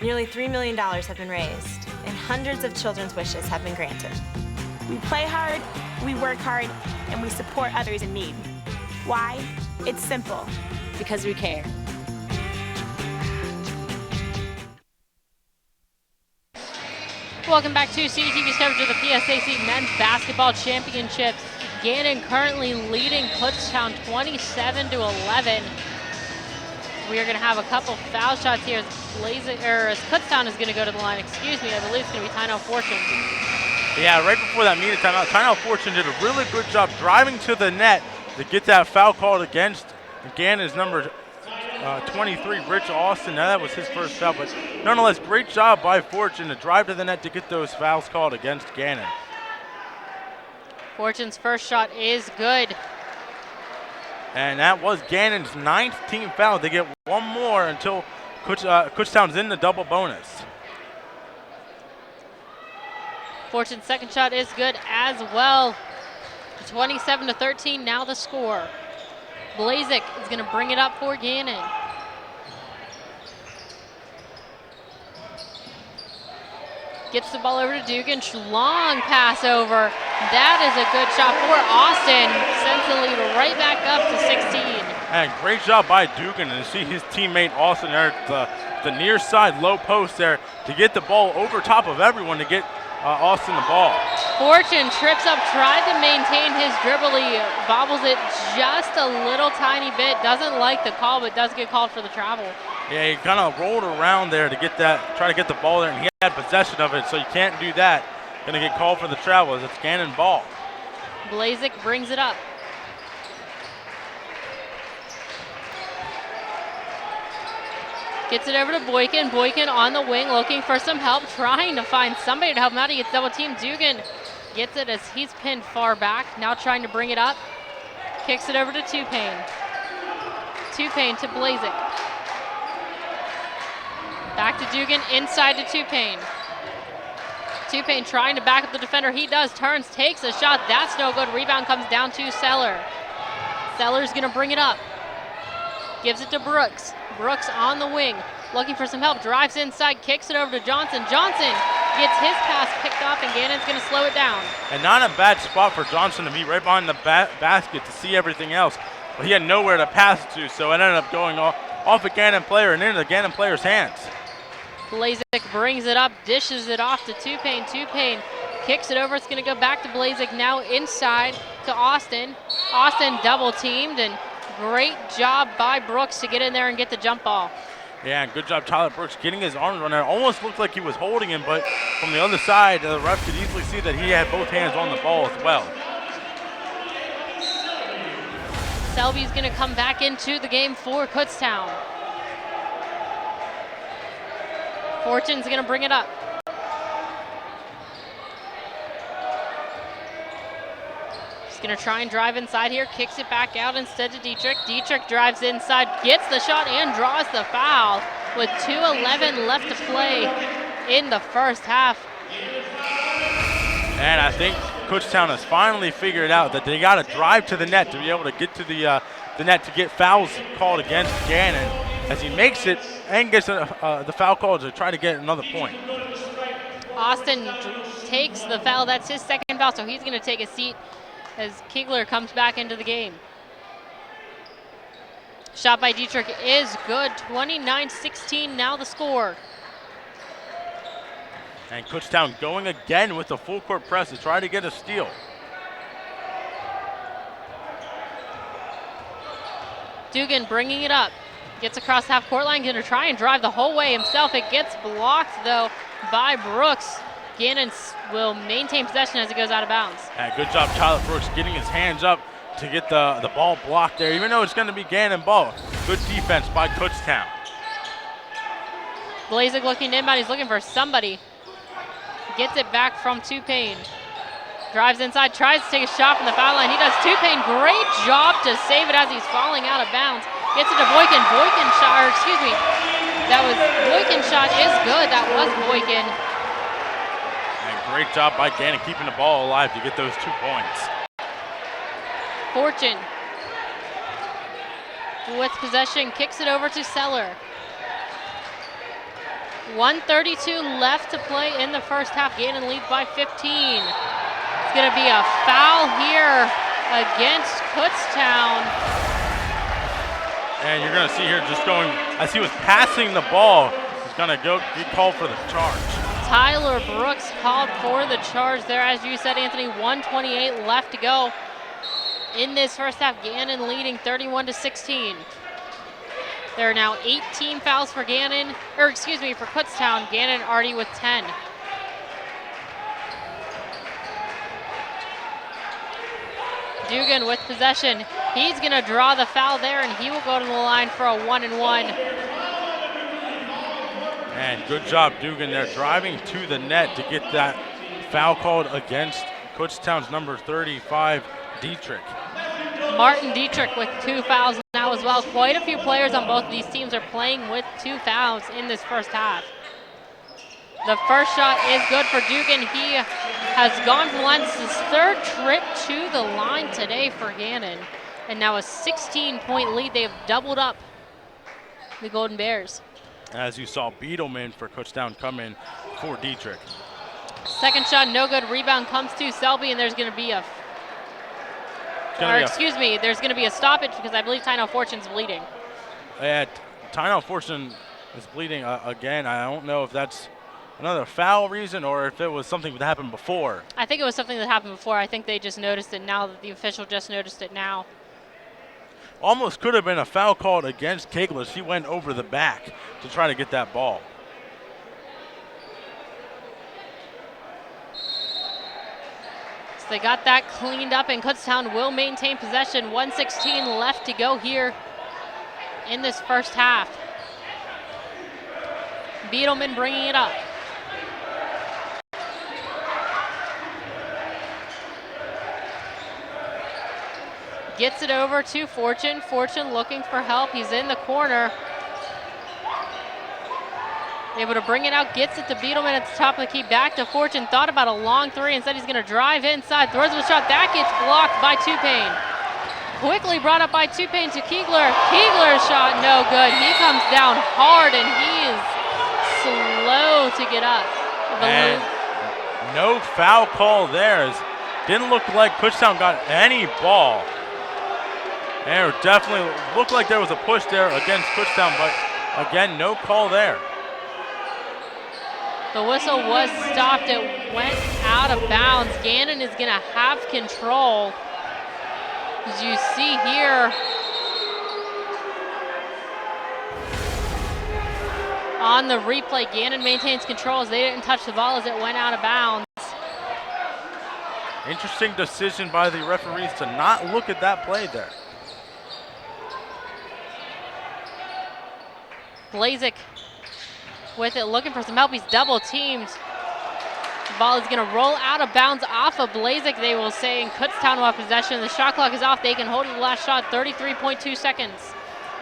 Nearly $3 million have been raised, and hundreds of children's wishes have been granted. We play hard, we work hard, and we support others in need. Why? It's simple. Because we care. Welcome back to CUTV's coverage of the PSAC Men's Basketball Championships. Gannon currently leading Kutztown 27-11. We are going to have a couple foul shots here as Kutztown is going to go to the line. Excuse me, I believe it's going to be Tyno Fortune. Yeah, right before that media timeout, Tyno Fortune did a really good job driving to the net to get that foul called against Gannon's number 23, Rich Austin. Now that was his first foul, but nonetheless, great job by Fortune to drive to the net to get those fouls called against Gannon. Fortune's first shot is good. And that was Gannon's 9th team foul. They get one more until Kutztown's in the double bonus. Fortune's second shot is good as well. 27-13 now the score. Blazik is going to bring it up for Gannon. Gets the ball over to Dugan. Long pass over. That is a good shot for Austin. Sends the lead right back up to 16. And great job by Dugan to see his teammate Austin there at the near side low post there to get the ball over top of everyone to get Austin the ball. Fortune trips up, tried to maintain his dribble. He bobbles it just a little tiny bit. Doesn't like the call, but does get called for the travel. Yeah, he kind of rolled around there to get that, try to get the ball there, and he had possession of it, so you can't do that. Gonna get called for the travel as it's Gannon ball. Blazik brings it up. Gets it over to Boykin. Boykin on the wing looking for some help, trying to find somebody to help him out. He gets double teamed. Dugan gets it as he's pinned far back. Now trying to bring it up. Kicks it over to Tupane. Tupane to Blazik. Back to Dugan, inside to Tupane. Tupane trying to back up the defender. He does, turns, takes a shot. That's no good. Rebound comes down to Seller. Seller's gonna bring it up. Gives it to Brooks. Brooks on the wing, looking for some help. Drives inside, kicks it over to Johnson. Johnson gets his pass picked off, and Gannon's gonna slow it down. And not a bad spot for Johnson to be right behind the basket to see everything else. But he had nowhere to pass to, so it ended up going off a Gannon player and into the Gannon player's hands. Blazik brings it up, dishes it off to Tupane. Tupane kicks it over. It's going to go back to Blazik now inside to Austin. Austin double teamed, and great job by Brooks to get in there and get the jump ball. Yeah, good job Tyler Brooks getting his arms around there. Almost looked like he was holding him, but from the other side, the ref could easily see that he had both hands on the ball as well. Selby's going to come back into the game for Kutztown. Fortune's going to bring it up. He's going to try and drive inside here, kicks it back out instead to Dietrich. Dietrich drives inside, gets the shot, and draws the foul with 2:11 left to play in the first half. And I think Kutztown has finally figured out that they got to drive to the net to be able to get to the net to get fouls called against Gannon, as he makes it and gets the foul call to try to get another point. Austin takes the foul. That's his second foul, so he's going to take a seat as Kegler comes back into the game. Shot by Dietrich is good. 29-16 now the score. And Kutztown going again with the full court press to try to get a steal. Dugan bringing it up. Gets across half court line, going to try and drive the whole way himself. It gets blocked though by Brooks. Gannon will maintain possession as it goes out of bounds. And good job Tyler Brooks getting his hands up to get the ball blocked there, even though it's going to be Gannon ball. Good defense by Kutztown. Blazik looking inbound, he's looking for somebody. Gets it back from Tupane. Drives inside, tries to take a shot from the foul line. He does. Tupane, great job to save it as he's falling out of bounds. Gets it to Boykin. Boykin shot, or excuse me, that was Boykin shot is good. That was Boykin. And great job by Gannon keeping the ball alive to get those 2 points. Fortune with possession, kicks it over to Seller. 1:32 left to play in the first half. Gannon leads by 15. It's going to be a foul here against Kutztown. And you're going to see here just going, as he was passing the ball, he's going to get called for the charge. Tyler Brooks called for the charge there. As you said, Anthony, 1:28 left to go in this first half. Gannon leading 31-16. There are now 18 fouls for Gannon, or excuse me, for Kutztown. Gannon already with 10. Dugan with possession. He's going to draw the foul there, and he will go to the line for a 1-and-1. And good job Dugan there driving to the net to get that foul called against Kutztown's number 35, Dietrich. Martin Dietrich with 2 fouls now as well. Quite a few players on both of these teams are playing with 2 fouls in this first half. The first shot is good for Dugan. He has gone for the line. This is his 3rd trip to the line today for Gannon. And now a 16-point lead. They have doubled up the Golden Bears. As you saw, Beetleman for Kutztown come in for Dietrich. Second shot, no good. Rebound comes to Selby, and there's going to be a there's going to be a stoppage because I believe Tyno Fortune's bleeding. Yeah, Tyno Fortune is bleeding again. I don't know if that's another foul reason or if it was something that happened before. I think it was something that happened before. I think they just noticed it now, that the official just noticed it now. Almost could have been a foul called against Kegler. She went over the back to try to get that ball. They got that cleaned up, and Kutztown will maintain possession. 1:16 left to go here in this first half. Beetleman bringing it up. Gets it over to Fortune. Fortune looking for help. He's in the corner. Able to bring it out, gets it to Beetleman at the top of the key, back to Fortune. Thought about a long 3, instead he's gonna drive inside, throws a shot, that gets blocked by Tupane. Quickly brought up by Tupane to Kegler. Kegler's shot, no good. He comes down hard and he is slow to get up. And no foul call there. Didn't look like Kutztown got any ball. And it definitely looked like there was a push there against Kutztown, but again, no call there. The whistle was stopped. It went out of bounds. Gannon is going to have control. As you see here, on the replay, Gannon maintains control as they didn't touch the ball as it went out of bounds. Interesting decision by the referees to not look at that play there. Blazik with it, looking for some help. He's double teamed. The ball is going to roll out of bounds off of Blazik, they will say, and Kutztown will have possession. The shot clock is off. They can hold it the last shot, 33.2 seconds.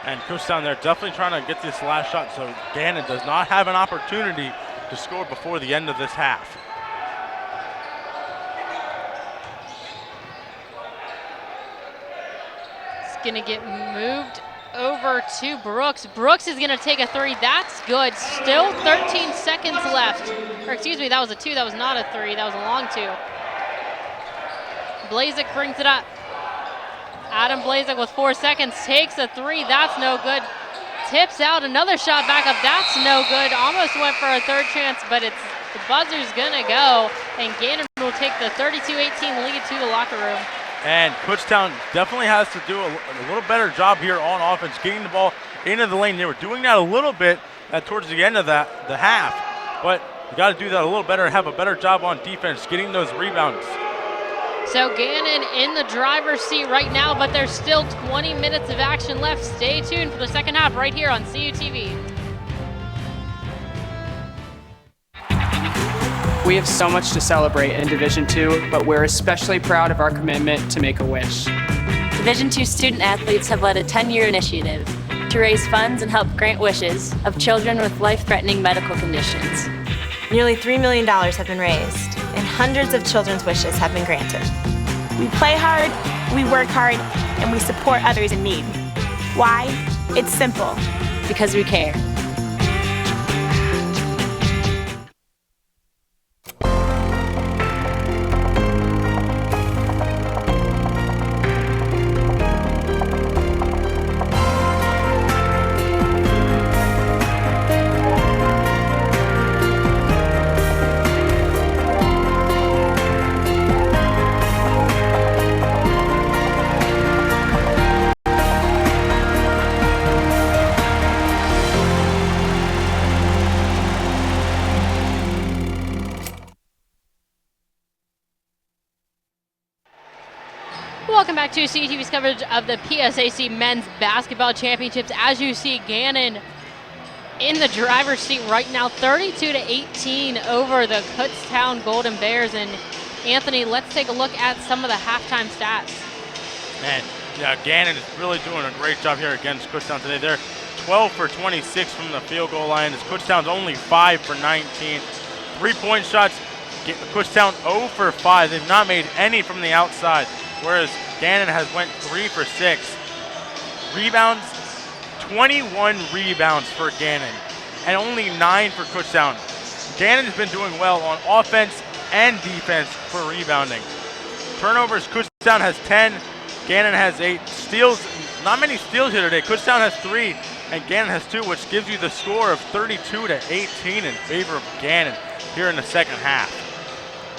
And Kutztown, they're definitely trying to get this last shot so Gannon does not have an opportunity to score before the end of this half. It's going to get moved over to Brooks. Brooks is going to take a 3. That's good. Still 13 seconds left. Or excuse me, that was a 2. That was not a 3. That was a long 2. Blazik brings it up. Adam Blazik with 4 seconds takes a 3. That's no good. Tips out another shot back up. That's no good. Almost went for a 3rd chance, but the buzzer's going to go. And Gannon will take the 32-18 lead to the locker room. And Kutztown definitely has to do a little better job here on offense, getting the ball into the lane. They were doing that a little bit towards the end of the half, but you got to do that a little better, have a better job on defense, getting those rebounds. So Gannon in the driver's seat right now, but there's still 20 minutes of action left. Stay tuned for the second half right here on CUTV. We have so much to celebrate in Division II, but we're especially proud of our commitment to Make-A-Wish. Division II student athletes have led a 10-year initiative to raise funds and help grant wishes of children with life-threatening medical conditions. Nearly $3 million have been raised, and hundreds of children's wishes have been granted. We play hard, we work hard, and we support others in need. Why? It's simple. Because we care. Welcome back to CUTV's coverage of the PSAC Men's Basketball Championships. As you see, Gannon in the driver's seat right now, 32-18 over the Kutztown Golden Bears. And Anthony, let's take a look at some of the halftime stats. Man, yeah, Gannon is really doing a great job here against Kutztown today. They're 12 for 26 from the field goal line. As Kutztown's only 5 for 19. 3-point shots, Kutztown 0 for 5. They've not made any from the outside, whereas Gannon has went 3 for 6. Rebounds, 21 rebounds for Gannon, and only 9 for Kutztown. Gannon's been doing well on offense and defense for rebounding. Turnovers, Kutztown has 10, Gannon has 8. Steals, not many steals here today. Kutztown has 3, and Gannon has 2, which gives you the score of 32-18 in favor of Gannon here in the second half.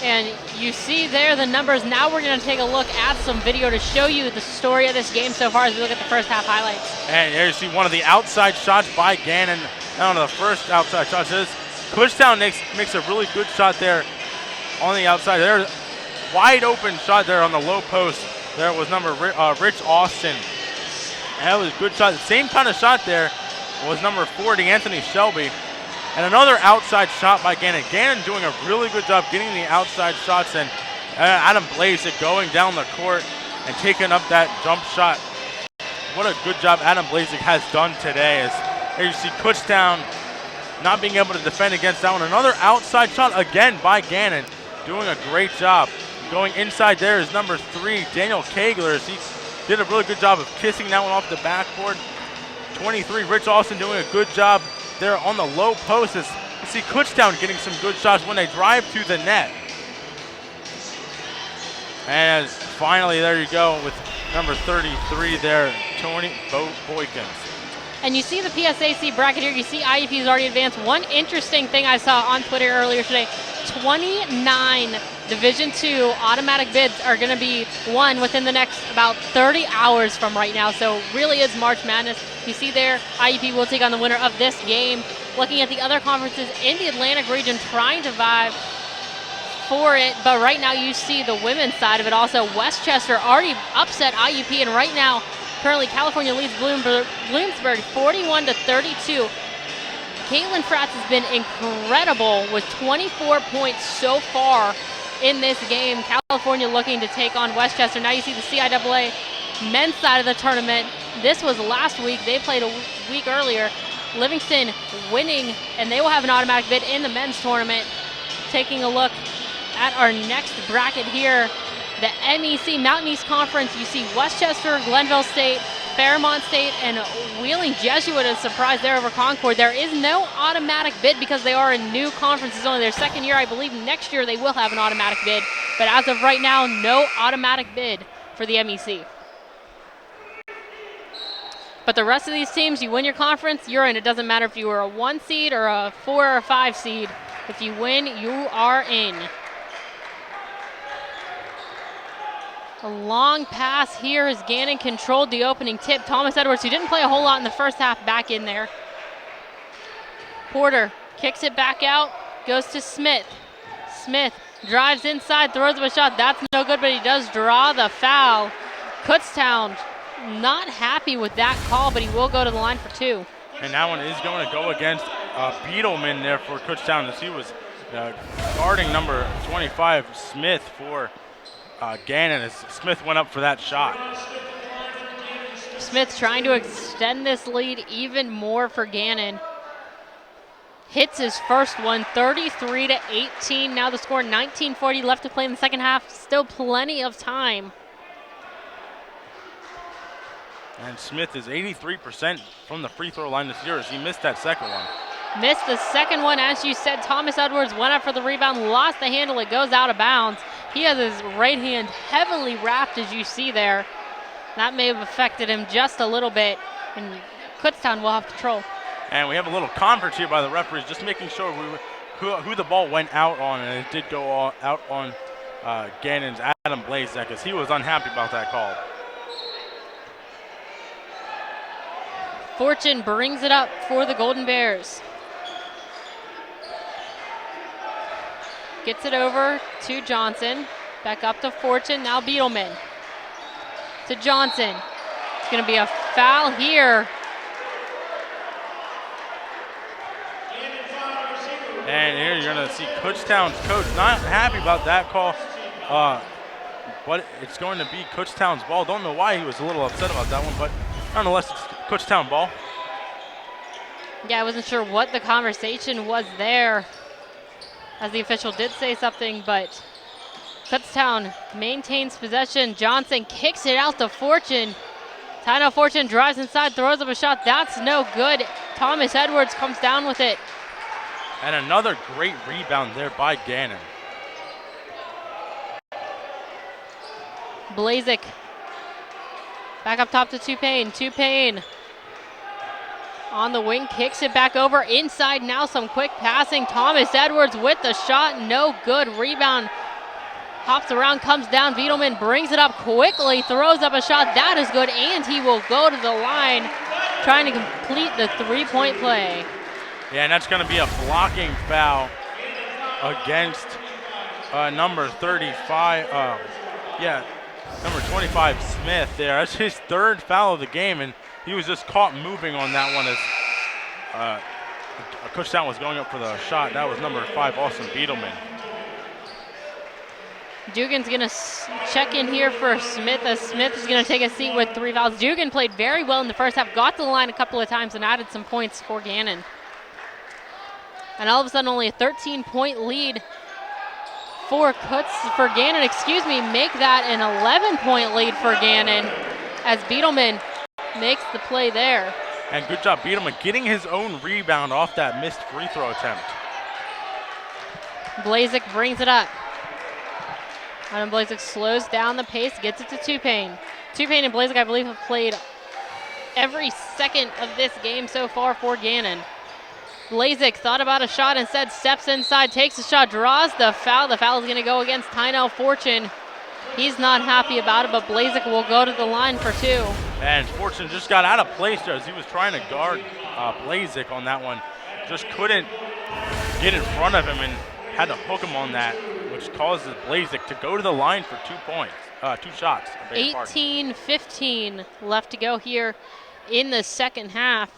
And you see there the numbers. Now we're going to take a look at some video to show you the story of this game so far as we look at the first half highlights. And here you see one of the outside shots by Gannon. One of the first outside shots is Kutztown makes a really good shot there on the outside. There's wide open shot there on the low post. There was number Rich Austin. And that was a good shot. The same kind of shot there was number 40, Anthony Shelby. And another outside shot by Gannon. Gannon doing a really good job getting the outside shots, and Adam Blazek going down the court and taking up that jump shot. What a good job Adam Blazek has done today. As here you see Kutztown not being able to defend against that one. Another outside shot again by Gannon, doing a great job. Going inside there is number 3, Daniel Kegler. He did a really good job of kissing that one off the backboard. 23, Rich Austin doing a good job there on the low post. As you see Kutztown getting some good shots when they drive to the net. And as finally, there you go with number 33 there, Tony Boykins. And you see the PSAC bracket here. You see IUP has already advanced. One interesting thing I saw on Twitter earlier today, 29 Division II automatic bids are going to be won within the next about 30 hours from right now. So really is March Madness. You see there, IUP will take on the winner of this game. Looking at the other conferences in the Atlantic region, trying to vie for it. But right now you see the women's side of it also. Westchester already upset IUP, and right now, currently California leads Bloomsburg 41-32. Caitlin Fratz has been incredible with 24 points so far in this game. California looking to take on Westchester. Now you see the CIAA men's side of the tournament. This was last week. They played a week earlier. Livingston winning, and they will have an automatic bid in the men's tournament. Taking a look at our next bracket here, the MEC Mountain East Conference. You see Westchester, Glenville State, Fairmont State, and Wheeling Jesuit is surprised there over Concord. There is no automatic bid because they are a new conference. It's only their second year. I believe next year they will have an automatic bid. But as of right now, no automatic bid for the MEC. But the rest of these teams, you win your conference, you're in. It doesn't matter if you were a 1 seed or a 4 or 5 seed. If you win, you are in. A long pass here as Gannon controlled the opening tip. Thomas Edwards, who didn't play a whole lot in the first half, back in there. Porter kicks it back out, goes to Smith. Smith drives inside, throws up a shot. That's no good, but he does draw the foul. Kutztown not happy with that call, but he will go to the line for 2. And that one is going to go against Beetleman there for Kutztown, as he was guarding number 25, Smith, for Gannon, as Smith went up for that shot. Smith trying to extend this lead even more for Gannon. Hits his first one, 33-18. Now the score, 19:40 left to play in the second half. Still plenty of time. And Smith is 83% from the free throw line this year, as he missed that second one. Missed the second one, as you said. Thomas Edwards went up for the rebound, lost the handle. It goes out of bounds. He has his right hand heavily wrapped, as you see there. That may have affected him just a little bit, and Kutztown will have control. And we have a little conference here by the referees, just making sure who the ball went out on, and it did go out on Gannon's Adam Blazek, as he was unhappy about that call. Fortune brings it up for the Golden Bears. Gets it over to Johnson. Back up to Fortune. Now Beetleman. To Johnson. It's going to be a foul here. And here you're going to see Kutztown's coach not happy about that call. but it's going to be Kutztown's ball. Don't know why he was a little upset about that one, but nonetheless, it's Kutztown ball. Yeah, I wasn't sure what the conversation was there, as the official did say something, but Kutztown maintains possession. Johnson kicks it out to Fortune. Tyno Fortune drives inside, throws up a shot. That's no good. Thomas Edwards comes down with it. And another great rebound there by Gannon. Blazik back up top to Tupain. Tupain on the wing, kicks it back over inside. Now some quick passing. Thomas Edwards with the shot, no good. Rebound hops around, comes down. Wiedelman brings it up quickly, throws up a shot. That is good, and he will go to the line trying to complete the three-point play. Yeah, and that's going to be a blocking foul against number 35. Number 25, Smith there. That's his third foul of the game, and he was just caught moving on that one as Kutztown was going up for the shot. That was number 5, Austin Wiedelman. Dugan's going to check in here for Smith, as Smith is going to take a seat with 3 fouls. Dugan played very well in the first half, got to the line a couple of times and added some points for Gannon. And all of a sudden only a 13-point lead for Gannon, make that an 11-point lead for Gannon as Wiedelman makes the play there. And good job, Wiedelman, getting his own rebound off that missed free throw attempt. Blazik brings it up. Adam Blazik slows down the pace, gets it to Tupain. Tupain and Blazik, I believe, have played every second of this game so far for Gannon. Blazik thought about a shot, instead steps inside, takes a shot, draws the foul. The foul is going to go against Tyno Fortune. He's not happy about it, but Blazik will go to the line for 2. And Fortune just got out of place there as he was trying to guard Blazik on that one. Just couldn't get in front of him and had to hook him on that, which causes Blazik to go to the line for 2 points, 2 shots. 18-15 left to go here in the second half.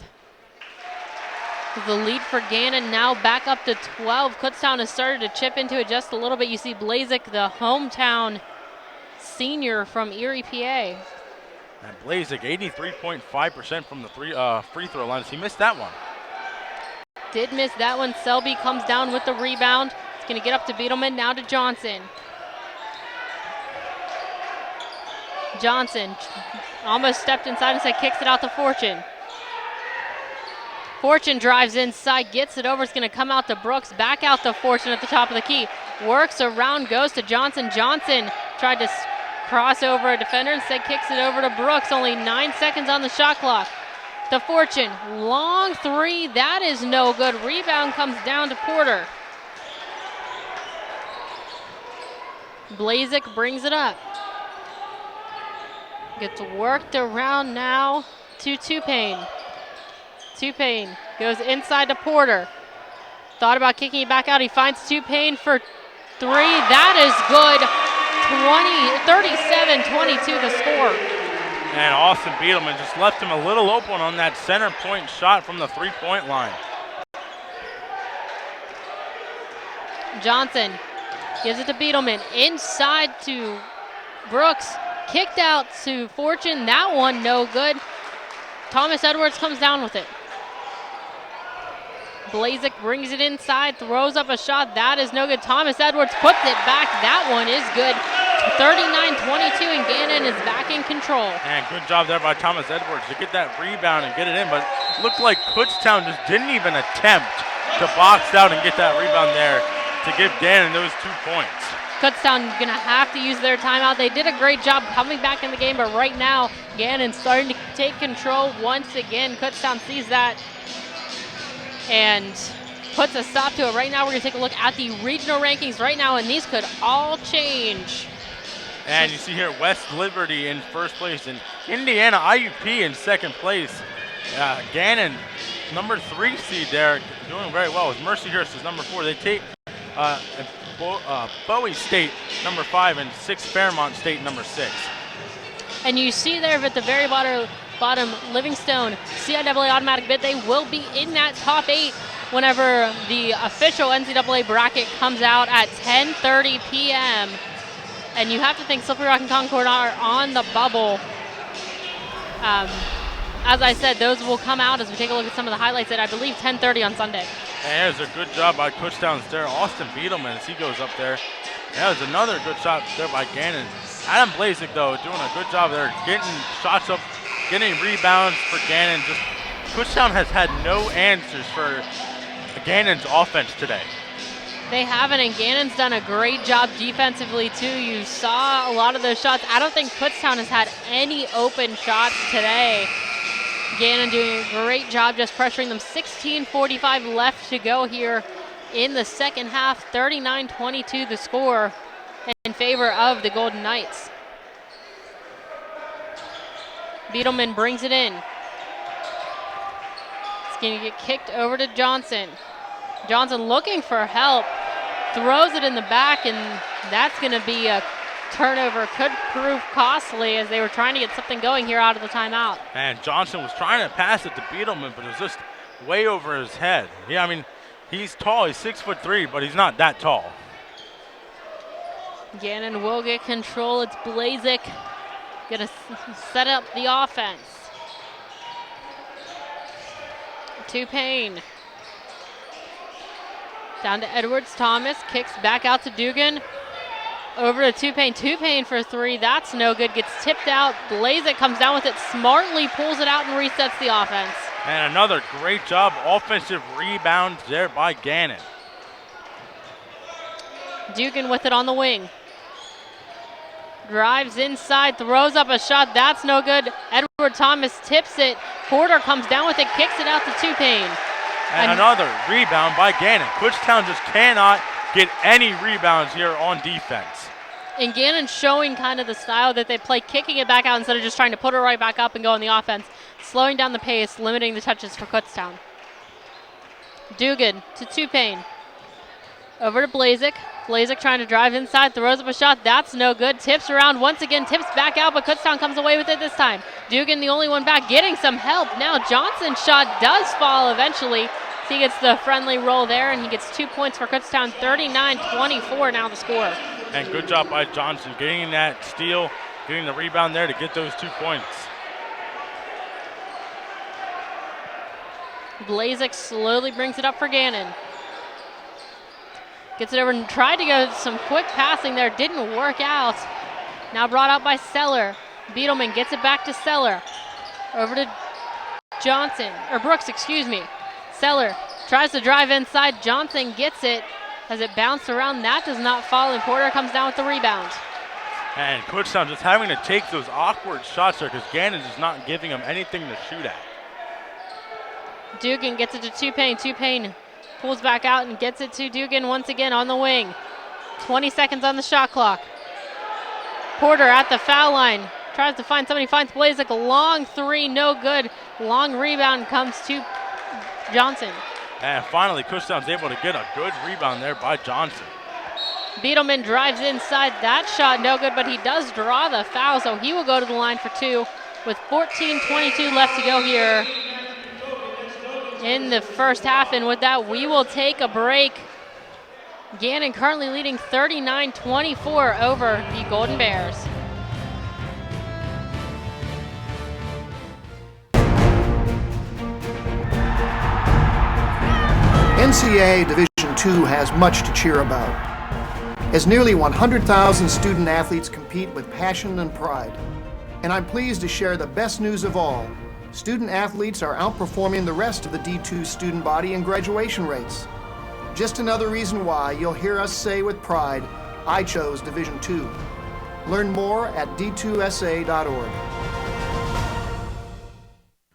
The lead for Gannon now back up to 12. Kutztown has started to chip into it just a little bit. You see Blazik, the hometown senior from Erie, PA. And Blazik, 83.5% from the free throw lines. He missed that one. Did miss that one. Selby comes down with the rebound. It's going to get up to Wiedelman, now to Johnson. Johnson almost stepped inside and said kicks it out to Fortune. Fortune drives inside, gets it over. It's going to come out to Brooks, back out to Fortune at the top of the key. Works around, goes to Johnson. Johnson tried to cross over a defender, instead kicks it over to Brooks. Only 9 seconds on the shot clock. To Fortune, long 3, that is no good. Rebound comes down to Porter. Blazik brings it up. Gets worked around now to Tupain. Tupain goes inside to Porter. Thought about kicking it back out. He finds Tupain for 3. That is good. 37-22 the score. And Austin Wiedelman just left him a little open on that center point shot from the 3-point line. Johnson gives it to Wiedelman. Inside to Brooks. Kicked out to Fortune. That one no good. Thomas Edwards comes down with it. Blazik brings it inside, throws up a shot. That is no good. Thomas Edwards puts it back. That one is good. 39-22, and Gannon is back in control. And good job there by Thomas Edwards to get that rebound and get it in, but it looked like Kutztown just didn't even attempt to box out and get that rebound there to give Gannon those 2 points. Kutztown going to have to use their timeout. They did a great job coming back in the game, but right now, Gannon's starting to take control once again. Kutztown sees that and puts a stop to it. Right now, we're going to take a look at the regional rankings right now, and these could all change. And you see here West Liberty in first place and Indiana IUP in second place. Gannon, number 3 seed there, doing very well with Mercyhurst is number 4. They take Bowie State number 5 and 6 Fairmont State number 6. And you see there at the very bottom, Livingstone, CIAA automatic bid, they will be in that top 8 whenever the official NCAA bracket comes out at 10:30 p.m. And you have to think Slippery Rock and Concord are on the bubble. As I said, those will come out as we take a look at some of the highlights at, I believe, 10:30 on Sunday. And there's a good job by Kutztown there. Austin Beetleman as he goes up there. That was another good shot there by Gannon. Adam Blazik, though, doing a good job there, getting shots up, getting rebounds for Gannon. Just Kutztown has had no answers for Gannon's offense today. They haven't, and Gannon's done a great job defensively, too. You saw a lot of those shots. I don't think Kutztown has had any open shots today. Gannon doing a great job just pressuring them. 16:45 left to go here in the second half. 39-22 the score in favor of the Golden Knights. Beetleman brings it in. It's going to get kicked over to Johnson. Johnson looking for help, throws it in the back, and that's going to be a turnover. Could prove costly as they were trying to get something going here out of the timeout. And Johnson was trying to pass it to Beetleman, but it was just way over his head. Yeah, I mean, he's tall. He's 6'3", but he's not that tall. Gannon will get control. It's Blazik going to set up the offense. To Payne. Down to Edwards. Thomas kicks back out to Dugan. Over to Tupane. Tupane for three. That's no good. Gets tipped out. Blazik comes down with it. Smartly pulls it out and resets the offense. And another great job. Offensive rebound there by Gannon. Dugan with it on the wing. Drives inside. Throws up a shot. That's no good. Edward Thomas tips it. Porter comes down with it. Kicks it out to Tupane. And another rebound by Gannon. Kutztown just cannot get any rebounds here on defense. And Gannon showing kind of the style that they play, kicking it back out instead of just trying to put it right back up and go on the offense. Slowing down the pace, limiting the touches for Kutztown. Dugan to Tupane. Over to Blazik. Blazik trying to drive inside, throws up a shot. That's no good. Tips around once again, tips back out, but Kutztown comes away with it this time. Dugan, the only one back, getting some help. Now Johnson's shot does fall eventually. He gets the friendly roll there, and he gets 2 points for Kutztown. 39-24 now the score. And good job by Johnson getting that steal, getting the rebound there to get those 2 points. Blazik slowly brings it up for Gannon. Gets it over and tried to go some quick passing there. Didn't work out. Now brought out by Seller. Beetleman gets it back to Seller. Over to Johnson, or Brooks, excuse me. Seller tries to drive inside. Johnson gets it. As it bounced around, that does not fall, and Porter comes down with the rebound. And Kutztown just having to take those awkward shots there because Gannon is not giving him anything to shoot at. Dugan gets it to Tupane. Tupane pulls back out and gets it to Dugan once again on the wing. 20 seconds on the shot clock. Porter at the foul line. Tries to find somebody, finds Blazik. A long three, no good. Long rebound comes to Johnson. And finally, Kutztown's able to get a good rebound there by Johnson. Beetleman drives inside. That shot no good, but he does draw the foul, so he will go to the line for two with 14:22 left to go here in the first half. And with that, we will take a break. Gannon currently leading 39-24 over the Golden Bears. NCAA Division II has much to cheer about, as nearly 100,000 student athletes compete with passion and pride. And I'm pleased to share the best news of all. Student athletes are outperforming the rest of the D2 student body in graduation rates. Just another reason why you'll hear us say with pride, I chose Division II. Learn more at d2sa.org.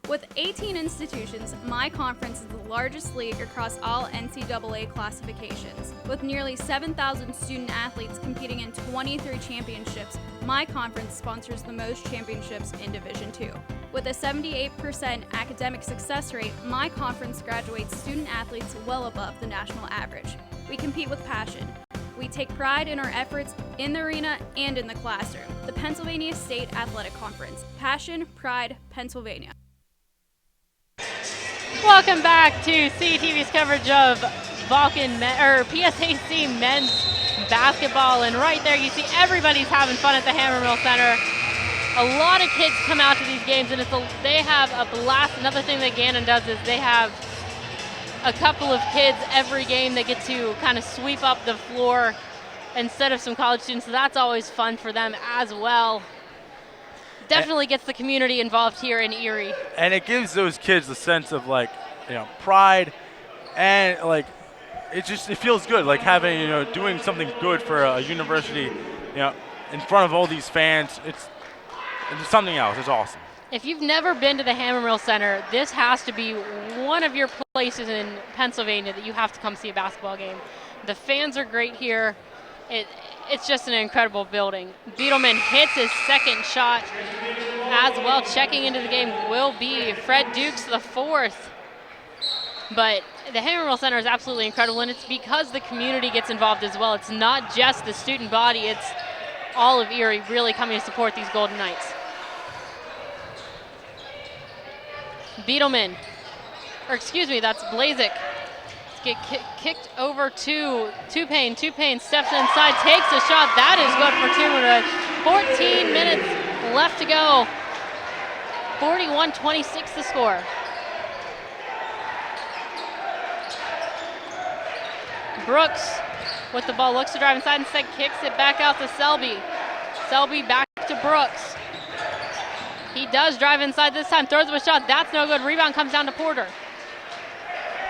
With 18 institutions, my conference is the largest league across all NCAA classifications. With nearly 7,000 student athletes competing in 23 championships, my conference sponsors the most championships in Division II. With a 78% academic success rate, my conference graduates student athletes well above the national average. We compete with passion. We take pride in our efforts in the arena and in the classroom. The Pennsylvania State Athletic Conference. Passion, pride, Pennsylvania. Welcome back to CUTV's coverage of PSAC men's basketball, and right there you see everybody's having fun at the Hammermill Center. A lot of kids come out to these games, and they have a blast. Another thing that Gannon does is they have a couple of kids every game that get to kind of sweep up the floor instead of some college students, so that's always fun for them as well. Definitely gets the community involved here in Erie. And it gives those kids a sense of pride, and it feels good, like having, doing something good for a university, in front of all these fans. It's something else. It's awesome. If you've never been to the Hammermill Center, this has to be one of your places in Pennsylvania that you have to come see a basketball game. The fans are great here. It's just an incredible building. Beetleman hits his second shot as well. Checking into the game will be Fred Dukes the fourth. But the Hammermill Center is absolutely incredible, and it's because the community gets involved as well. It's not just the student body, it's all of Erie really coming to support these Golden Knights. Beetleman, that's Blazik. Get kicked over to Tupane. Tupane steps inside, takes a shot. That is good for 2 minutes. 14 minutes left to go. 41-26 the score. Brooks with the ball, looks to drive inside, instead kicks it back out to Selby. Selby back to Brooks. He does drive inside this time, throws up a shot. That's no good. Rebound comes down to Porter.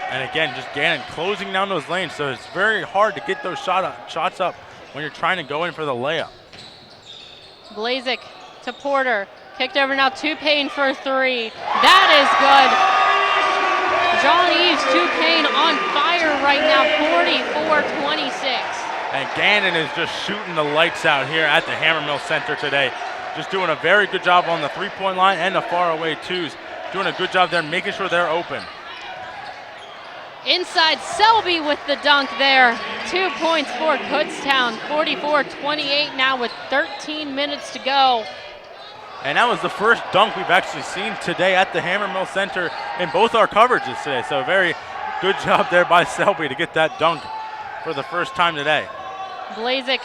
And again, just Gannon closing down those lanes, so it's very hard to get those shots up when you're trying to go in for the layup. Blazik to Porter. Kicked over now to Payne for three. That is good. John Eves to Payne on fire right now, 44-26. And Gannon is just shooting the lights out here at the Hammermill Center today. Just doing a very good job on the three-point line and the faraway twos. Doing a good job there, making sure they're open. Inside, Selby with the dunk there. 2 points for Kutztown, 44-28 now with 13 minutes to go. And that was the first dunk we've actually seen today at the Hammermill Center in both our coverages today. So a very good job there by Selby to get that dunk for the first time today. Blazik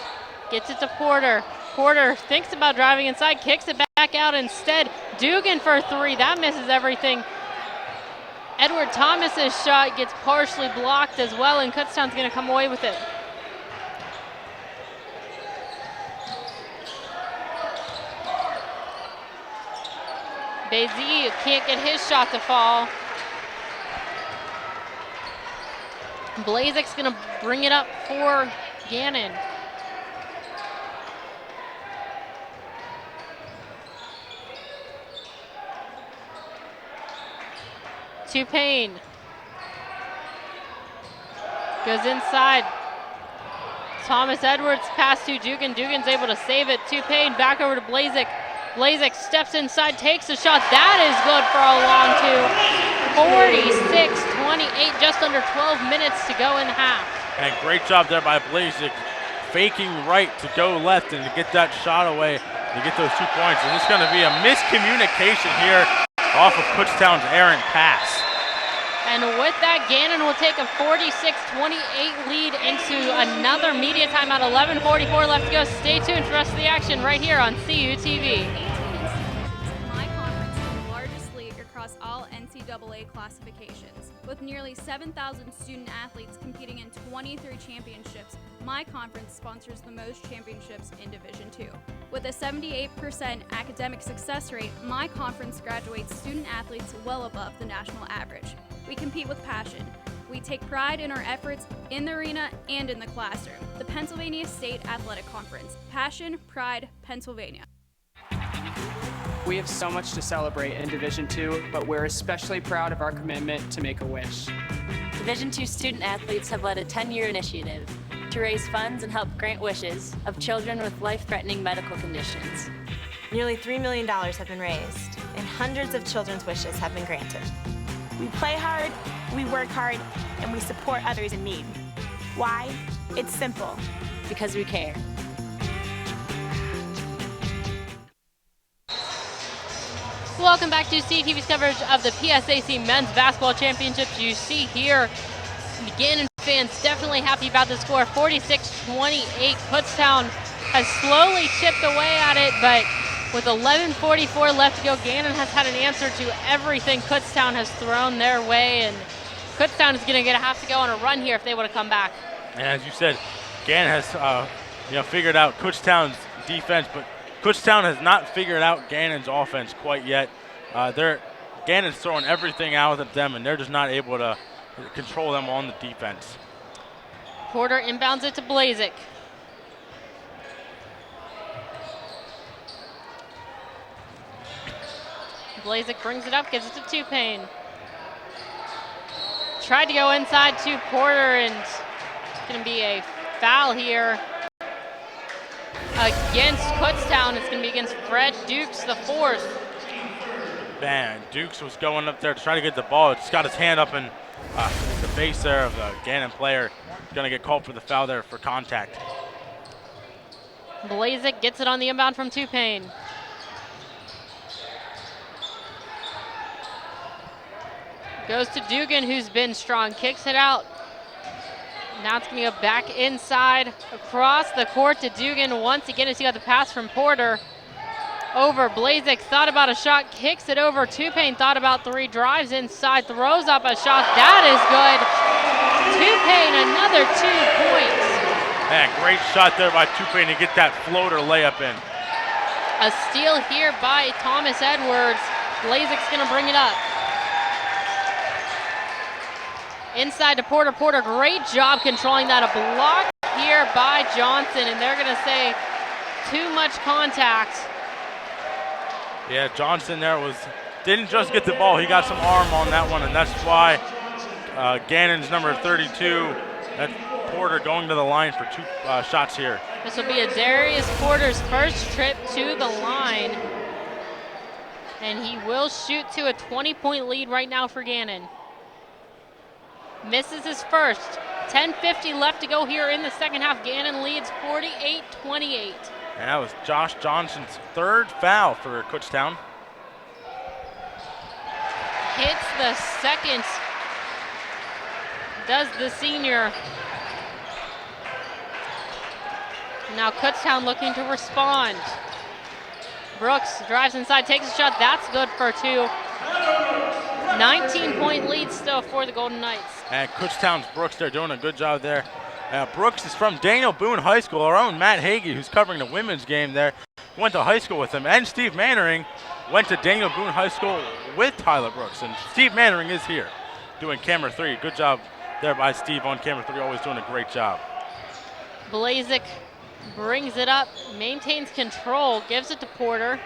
gets it to Porter. Porter thinks about driving inside, kicks it back out instead. Dugan for three, that misses everything. Edward Thomas's shot gets partially blocked as well, and Kutztown's going to come away with it. Bazy can't get his shot to fall. Blazik's going to bring it up for Gannon. To Payne. Goes inside. Thomas Edwards pass to Dugan. Dugan's able to save it. To Payne, back over to Blazik. Blazik steps inside, takes a shot. That is good for a long two. 46-28, just under 12 minutes to go in half. And great job there by Blazik, faking right to go left and to get that shot away to get those 2 points. And it's going to be a miscommunication here off of Kutztown's errant pass. And with that, Gannon will take a 46-28 lead into another media timeout. 11:44 left to go. Stay tuned for the rest of the action right here on CUTV. 18 institutions in my conference is the largest league across all NCAA classifications. With nearly 7,000 student athletes competing in 23 championships, my conference sponsors the most championships in Division II. With a 78% academic success rate, my conference graduates student athletes well above the national average. We compete with passion. We take pride in our efforts in the arena and in the classroom. The Pennsylvania State Athletic Conference. Passion, pride, Pennsylvania. We have so much to celebrate in Division II, but we're especially proud of our commitment to make a wish. Division II student athletes have led a 10-year initiative to raise funds and help grant wishes of children with life-threatening medical conditions. Nearly $3 million have been raised, and hundreds of children's wishes have been granted. We play hard, we work hard, and we support others in need. Why? It's simple. Because we care. Welcome back to CUTV's coverage of the PSAC Men's Basketball Championships. You see here, Gannon fans definitely happy about the score. 46-28. Kutztown has slowly chipped away at it, but with 11:44 left to go, Gannon has had an answer to everything Kutztown has thrown their way, and Kutztown is going to have to go on a run here if they want to come back. And as you said, Gannon has figured out Kutztown's defense, but Kutztown has not figured out Gannon's offense quite yet. Gannon's throwing everything out at them, and they're just not able to control them on the defense. Porter inbounds it to Blazik. Blazik brings it up, gives it to Tupane. Tried to go inside to Porter, and it's going to be a foul here against Kutztown. It's going to be against Fred Dukes, the fourth. Man, Dukes was going up there to try to get the ball. Just got his hand up in the face there of the Gannon player. Going to get called for the foul there for contact. Blazik gets it on the inbound from Tupane. Goes to Dugan, who's been strong, kicks it out. Now it's going to go back inside, across the court to Dugan. Once again, as he got the pass from Porter. Over Blazik, thought about a shot, kicks it over. Tupane thought about three, drives inside, throws up a shot. That is good. Tupane, another 2 points. Man, great shot there by Tupane to get that floater layup in. A steal here by Thomas Edwards. Blazik's going to bring it up. Inside to Porter. Porter, great job controlling that. A block here by Johnson, and they're going to say too much contact. Yeah, Johnson there didn't just get the ball. He got some arm on that one, and that's why Gannon's number 32, that Porter, going to the line for 2 shots here. This will be a Darius Porter's first trip to the line, and he will shoot to a 20-point lead right now for Gannon. Misses his first. 10:50 left to go here in the second half. Gannon leads 48-28. And that was Josh Johnson's 3rd foul for Kutztown. Hits the second. Does the senior. Now Kutztown looking to respond. Brooks drives inside, takes a shot. That's good for 2. 19-point lead still for the Golden Knights. And Kutztown's Brooks, they're doing a good job there. Brooks is from Daniel Boone High School. Our own Matt Hagee, who's covering the women's game there, went to high school with him. And Steve Mannering went to Daniel Boone High School with Tyler Brooks. And Steve Mannering is here doing camera 3. Good job there by Steve on camera 3, always doing a great job. Blazik brings it up, maintains control, gives it to Porter.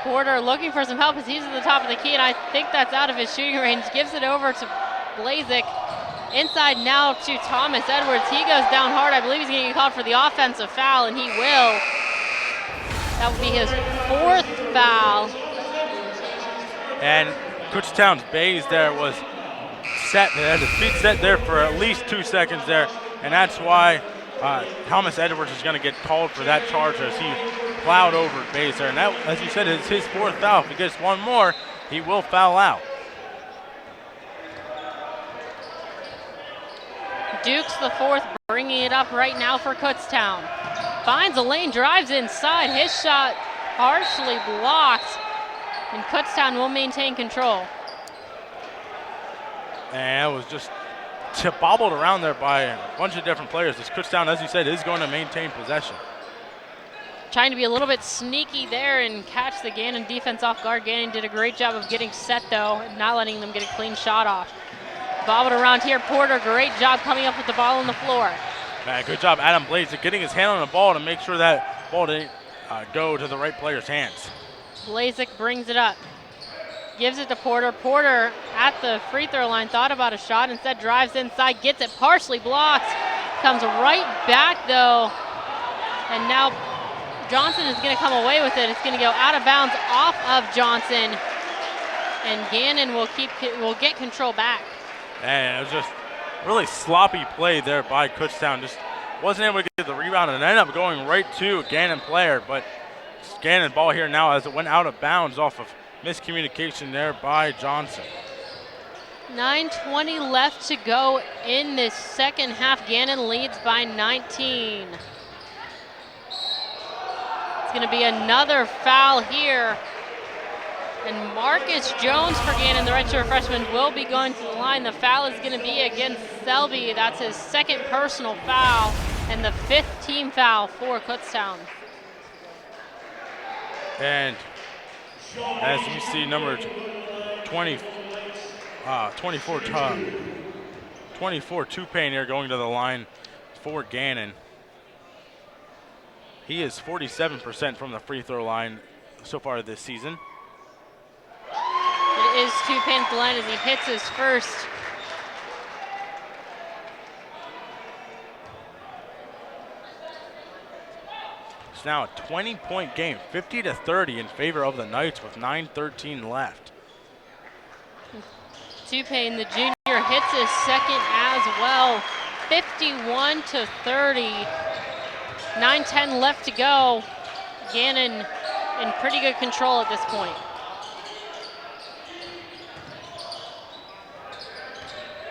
Porter looking for some help as he's at the top of the key, and I think that's out of his shooting range. Gives it over to Blazik. Inside now to Thomas Edwards. He goes down hard. I believe he's going to get called for the offensive foul, and he will. That will be his 4th foul. And Kutztown's Bays there was set. They had his feet set there for at least 2 seconds there, and that's why Thomas Edwards is going to get called for that charge as he plowed over Bays there. And that, as you said, is his 4th foul. If he gets one more, he will foul out. Dukes the 4th, bringing it up right now for Kutztown. Finds a lane, drives inside. His shot partially blocked, and Kutztown will maintain control. And it was just bobbled around there by a bunch of different players. This Kutztown, as you said, is going to maintain possession. Trying to be a little bit sneaky there and catch the Gannon defense off guard. Gannon did a great job of getting set, though, and not letting them get a clean shot off. Bobbled around here. Porter, great job coming up with the ball on the floor. Good job, Adam Blazik, getting his hand on the ball to make sure that ball didn't go to the right player's hands. Blazik brings it up. Gives it to Porter. Porter at the free throw line thought about a shot, instead drives inside, gets it partially blocked. Comes right back, though, and now Johnson is going to come away with it. It's going to go out of bounds off of Johnson, and Gannon will get control back. And it was just really sloppy play there by Kutztown. Just wasn't able to get the rebound and ended up going right to a Gannon player. But Gannon ball here now as it went out of bounds off of miscommunication there by Johnson. 9:20 left to go in this second half. Gannon leads by 19. It's going to be another foul here. And Marcus Jones for Gannon, the redshirt freshman, will be going to the line. The foul is going to be against Selby. That's his second personal foul and the 5th team foul for Kutztown. And as you see, number 24 Tupain here going to the line for Gannon. He is 47% from the free throw line so far this season. It is Tupain at the line as he hits his first. It's now a 20-point game, 50-30 in favor of the Knights with 9:13 left. Tupain, the junior, hits his second as well. 51-30. 9:10 left to go. Gannon in pretty good control at this point.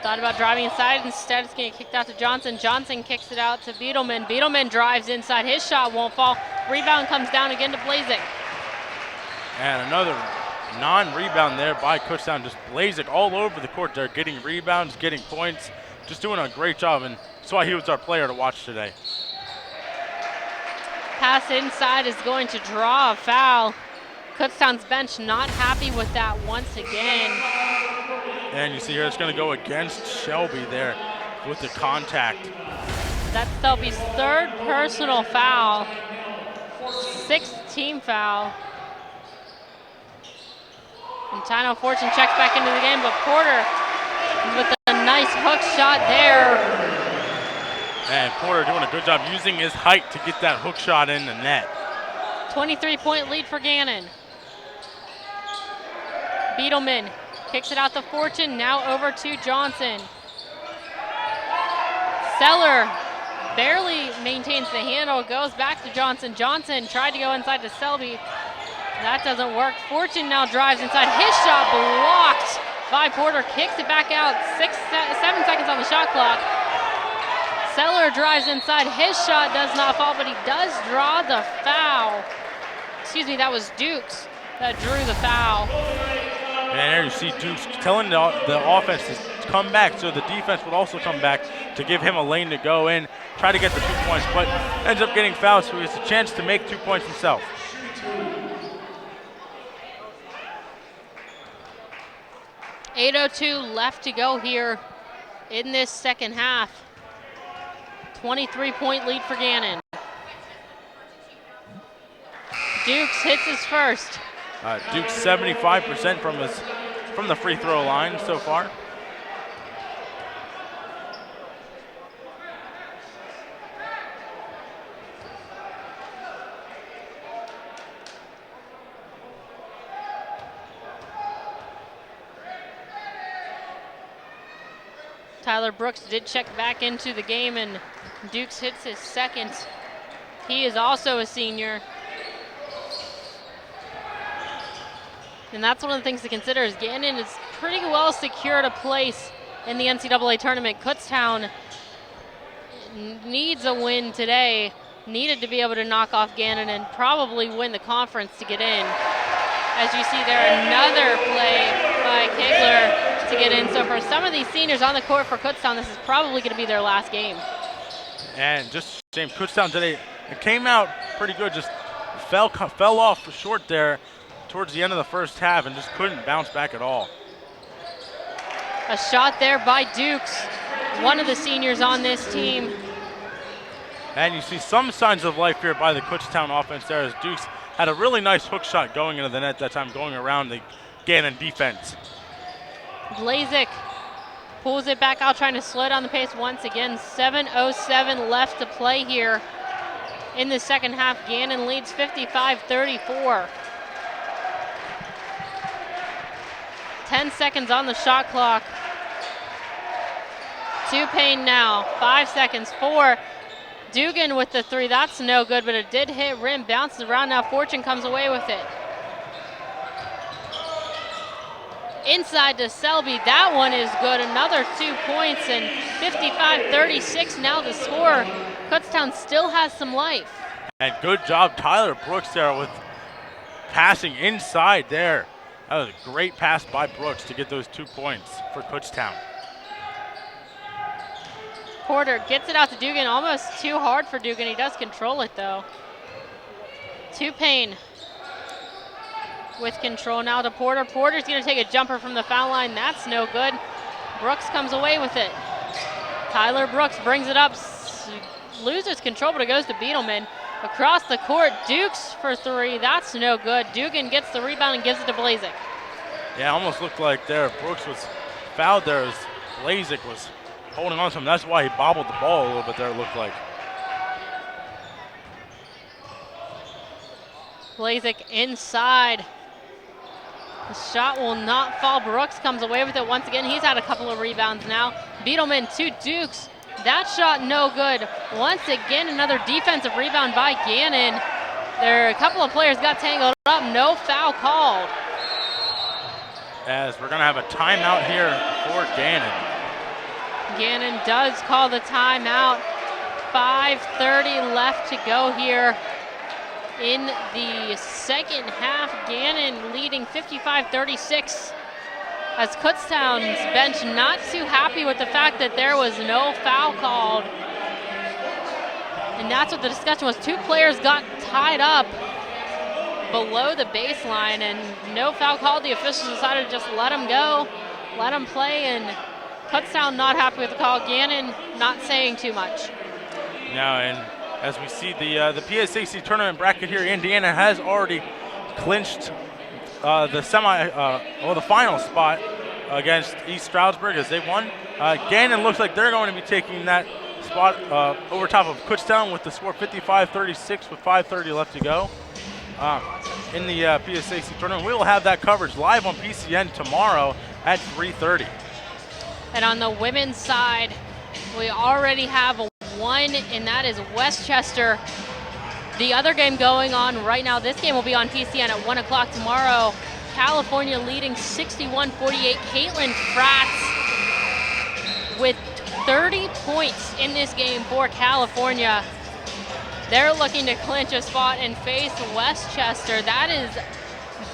Thought about driving inside, instead it's getting kicked out to Johnson. Johnson kicks it out to Beetleman. Beetleman drives inside, his shot won't fall. Rebound comes down again to Blazek. And another non-rebound there by Kutztown. Just Blazek all over the court there, getting rebounds, getting points, just doing a great job, and that's why he was our player to watch today. Pass inside is going to draw a foul. Kutztown's bench not happy with that once again. And you see here it's going to go against Shelby there with the contact. That's Selby's 3rd personal foul, 6th team foul. And Tino Fortune checks back into the game, but Porter with a nice hook shot there. And Porter doing a good job using his height to get that hook shot in the net. 23-point lead for Gannon. Beetleman kicks it out to Fortune, now over to Johnson. Seller barely maintains the handle, goes back to Johnson. Johnson tried to go inside to Selby. That doesn't work. Fortune now drives inside. His shot blocked by Porter, kicks it back out. 7 seconds on the shot clock. Seller drives inside. His shot does not fall, but he does draw the foul. Excuse me, that was Dukes that drew the foul. And there you see Dukes telling the offense to come back, so the defense would also come back to give him a lane to go in, try to get the 2 points, but ends up getting fouled, so he has a chance to make 2 points himself. .802 left to go here in this second half. 23-point lead for Gannon. Dukes hits his first. Dukes 75% from the free throw line so far. Tyler Brooks did check back into the game, and Dukes hits his second. He is also a senior. And that's one of the things to consider is Gannon is pretty well secured a place in the NCAA tournament. Kutztown needs a win today, needed to be able to knock off Gannon and probably win the conference to get in. As you see there, another play by Kegler to get in. So for some of these seniors on the court for Kutztown, this is probably going to be their last game. And just shame, Kutztown today, it came out pretty good, just fell off short there towards the end of the first half and just couldn't bounce back at all. A shot there by Dukes, one of the seniors on this team. And you see some signs of life here by the Kutztown offense there as Dukes had a really nice hook shot going into the net that time, going around the Gannon defense. Blazek pulls it back out, trying to slow down the pace once again. 7:07 left to play here in the second half. Gannon leads 55-34. 10 seconds on the shot clock. Tupain now, 5 seconds, 4. Dugan with the 3, that's no good, but it did hit rim, bounces around now. Fortune comes away with it. inside to Selby. That one is good. Another 2 points, and 55-36 now the score. Kutztown still has some life. And good job, Tyler Brooks there with passing inside there. That was a great pass by Brooks to get those 2 points for Kutztown. Porter gets it out to Dugan, almost too hard for Dugan. He does control it though. To Payne with control now to Porter. Porter's gonna take a jumper from the foul line. That's no good. Brooks comes away with it. Tyler Brooks brings it up, loses control, but it goes to Beetleman. Across the court, Dukes for 3. That's no good. Dugan gets the rebound and gives it to Blazik. Yeah, almost looked like there Brooks was fouled there as Blazik was holding on to him. That's why he bobbled the ball a little bit there, it looked like. Blazik inside. The shot will not fall. Brooks comes away with it once again. He's had a couple of rebounds now. Beetleman to Dukes. That shot no good. Once again, another defensive rebound by Gannon. There are a couple of players got tangled up. No foul called. As we're going to have a timeout here for Gannon. Gannon does call the timeout. 5:30 left to go here in the second half. Gannon leading 55-36. As Kutztown's bench not too happy with the fact that there was no foul called. And that's what the discussion was. 2 players got tied up below the baseline and no foul called. The officials decided to just let them go, let them play, and Kutztown not happy with the call. Gannon not saying too much. Now, and as we see the PSAC tournament bracket here, Indiana has already clinched the final spot against East Stroudsburg as they won. Gannon looks like they're going to be taking that spot over top of Kutztown with the score 55-36 with 5:30 left to go in the PSAC tournament. We will have that coverage live on PCN tomorrow at 3:30. And on the women's side, we already have a 1, and that is Westchester. The other game going on right now, this game will be on PCN at 1 o'clock tomorrow. California leading 61-48. Caitlin Fratz with 30 points in this game for California. They're looking to clinch a spot and face Westchester. That is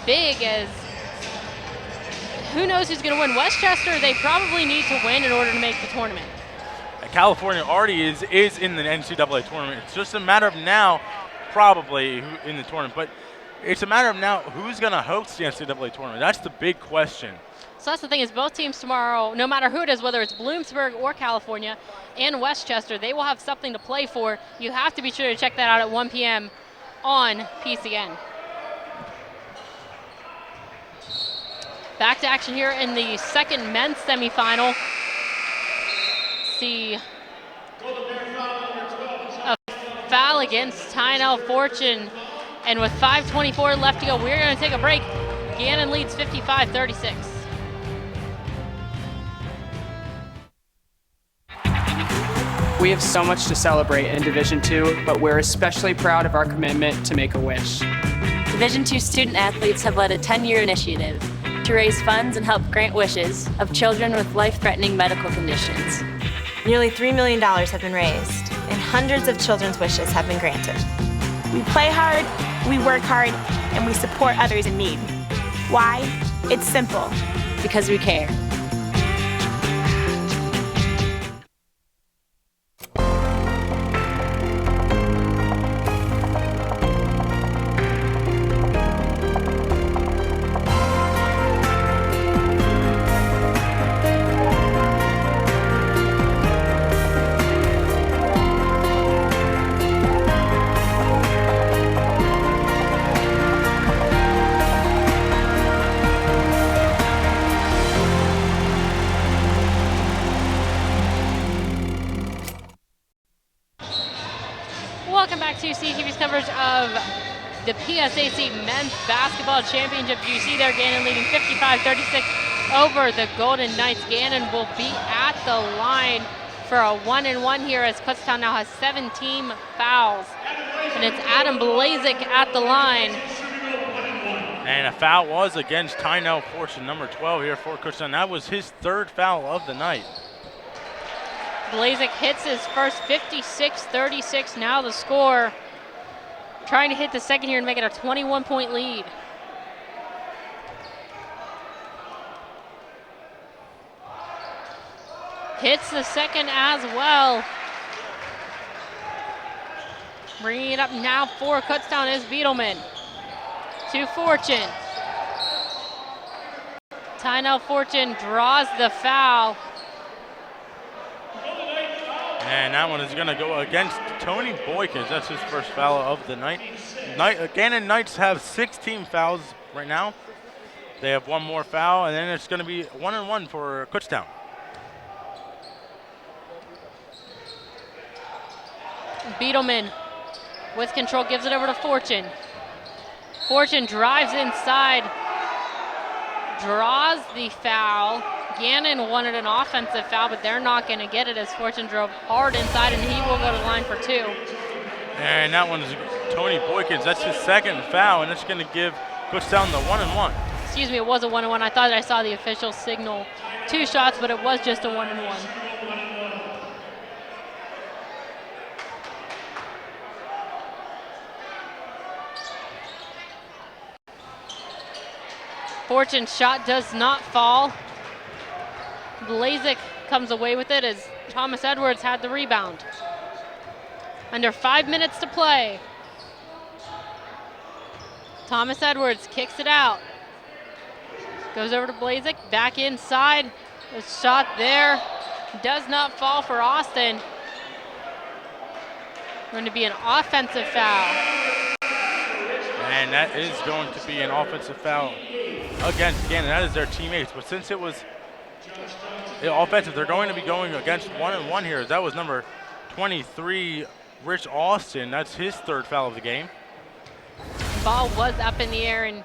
big, as who knows who's going to win. Westchester, they probably need to win in order to make the tournament. California already is in the NCAA tournament. It's just a matter of now, probably in the tournament, but it's a matter of now who's going to host the NCAA tournament. That's the big question. So that's the thing, is both teams tomorrow, no matter who it is, whether it's Bloomsburg or California and Westchester, they will have something to play for. You have to be sure to check that out at 1 p.m. on PCN. Back to action here in the second men's semifinal. See a foul against Tynell Fortune. And with 5:24 left to go, we're going to take a break. Gannon leads 55-36. We have so much to celebrate in Division II, but we're especially proud of our commitment to make a wish. Division II student athletes have led a 10-year initiative to raise funds and help grant wishes of children with life-threatening medical conditions. Nearly $3 million have been raised, and hundreds of children's wishes have been granted. We play hard, we work hard, and we support others in need. Why? It's simple. Because we care. Welcome back to CUTV's coverage of the PSAC Men's Basketball Championship. You see there, Gannon leading 55-36 over the Golden Knights. Gannon will be at the line for a 1-and-1 here, as Kutztown now has 17 fouls. And it's Adam Blazik at the line. And a foul was against Tynell Fortune, number 12 here for Kutztown. That was his third foul of the night. Blazik hits his first 56-36, now the score. Trying to hit the second here and make it a 21-point lead. Hits the second as well. Bringing it up now for Kutztown is Beetleman. To Fortune. Tynell Fortune draws the foul. And that one is going to go against Tony Boykins. That's his first foul of the night. Gannon Knights have 6 team fouls right now. They have one more foul, and then it's going to be 1-1 for Kutztown. Beetleman with control gives it over to Fortune. Fortune drives inside, draws the foul. Gannon wanted an offensive foul, but they're not going to get it as Fortune drove hard inside, and he will go to the line for 2. And that one is Tony Boykins. That's his second foul, and it's going to give Kutztown the 1-1. Excuse me, it was a 1-1. I thought I saw the official signal 2 shots, but it was just a 1-1. Fortune's shot does not fall. Blazik comes away with it as Thomas Edwards had the rebound. Under 5 minutes to play. Thomas Edwards kicks it out. Goes over to Blazik, back inside. The shot there does not fall for Austin. Going to be an offensive foul. And that is going to be an offensive foul against Gannon. That is their teammates. But since it was offensive, they're going to be going against 1-1 here. That was number 23, Rich Austin. That's his third foul of the game. Ball was up in the air, and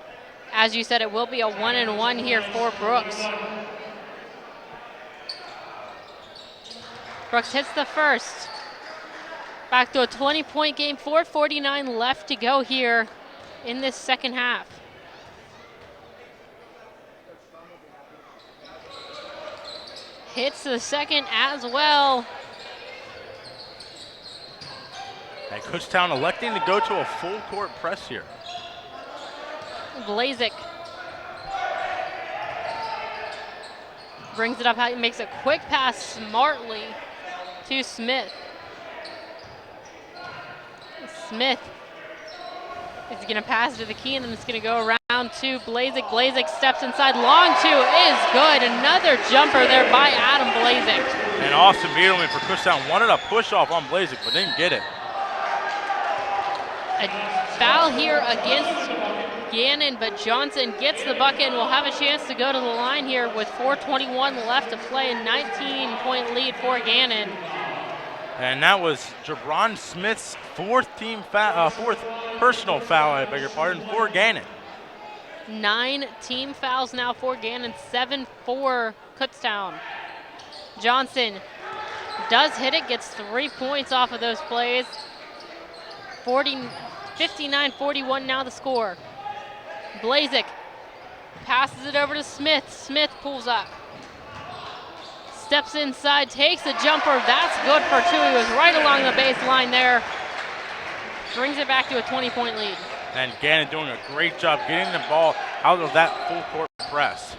as you said, it will be a 1-1 here for Brooks. Brooks hits the first. Back to a 20-point game, 4:49 left to go here in this second half. Hits the second as well. And Kutztown electing to go to a full court press here. Blazik brings it up, makes a quick pass smartly to Smith. Smith is going to pass to the key, and then it's going to go around to Blazik. Blazik steps inside. Long 2 is good. Another jumper there by Adam Blazik. And Austin Beetleman for Kutztown wanted a push off on Blazik, but didn't get it. A foul here against Gannon, but Johnson gets the bucket and will have a chance to go to the line here with 4:21 left to play. A 19-point lead for Gannon. And that was Jabron Smith's fourth personal foul, I beg your pardon, for Gannon. 9 team fouls now for Gannon, 7 for Kutztown. Johnson does hit it, gets 3 points off of those plays. 59-41 now the score. Blazik passes it over to Smith. Smith pulls up. Steps inside, takes a jumper. That's good for 2. He was right along the baseline there. Brings it back to a 20-point lead. And Gannon doing a great job getting the ball out of that full court press.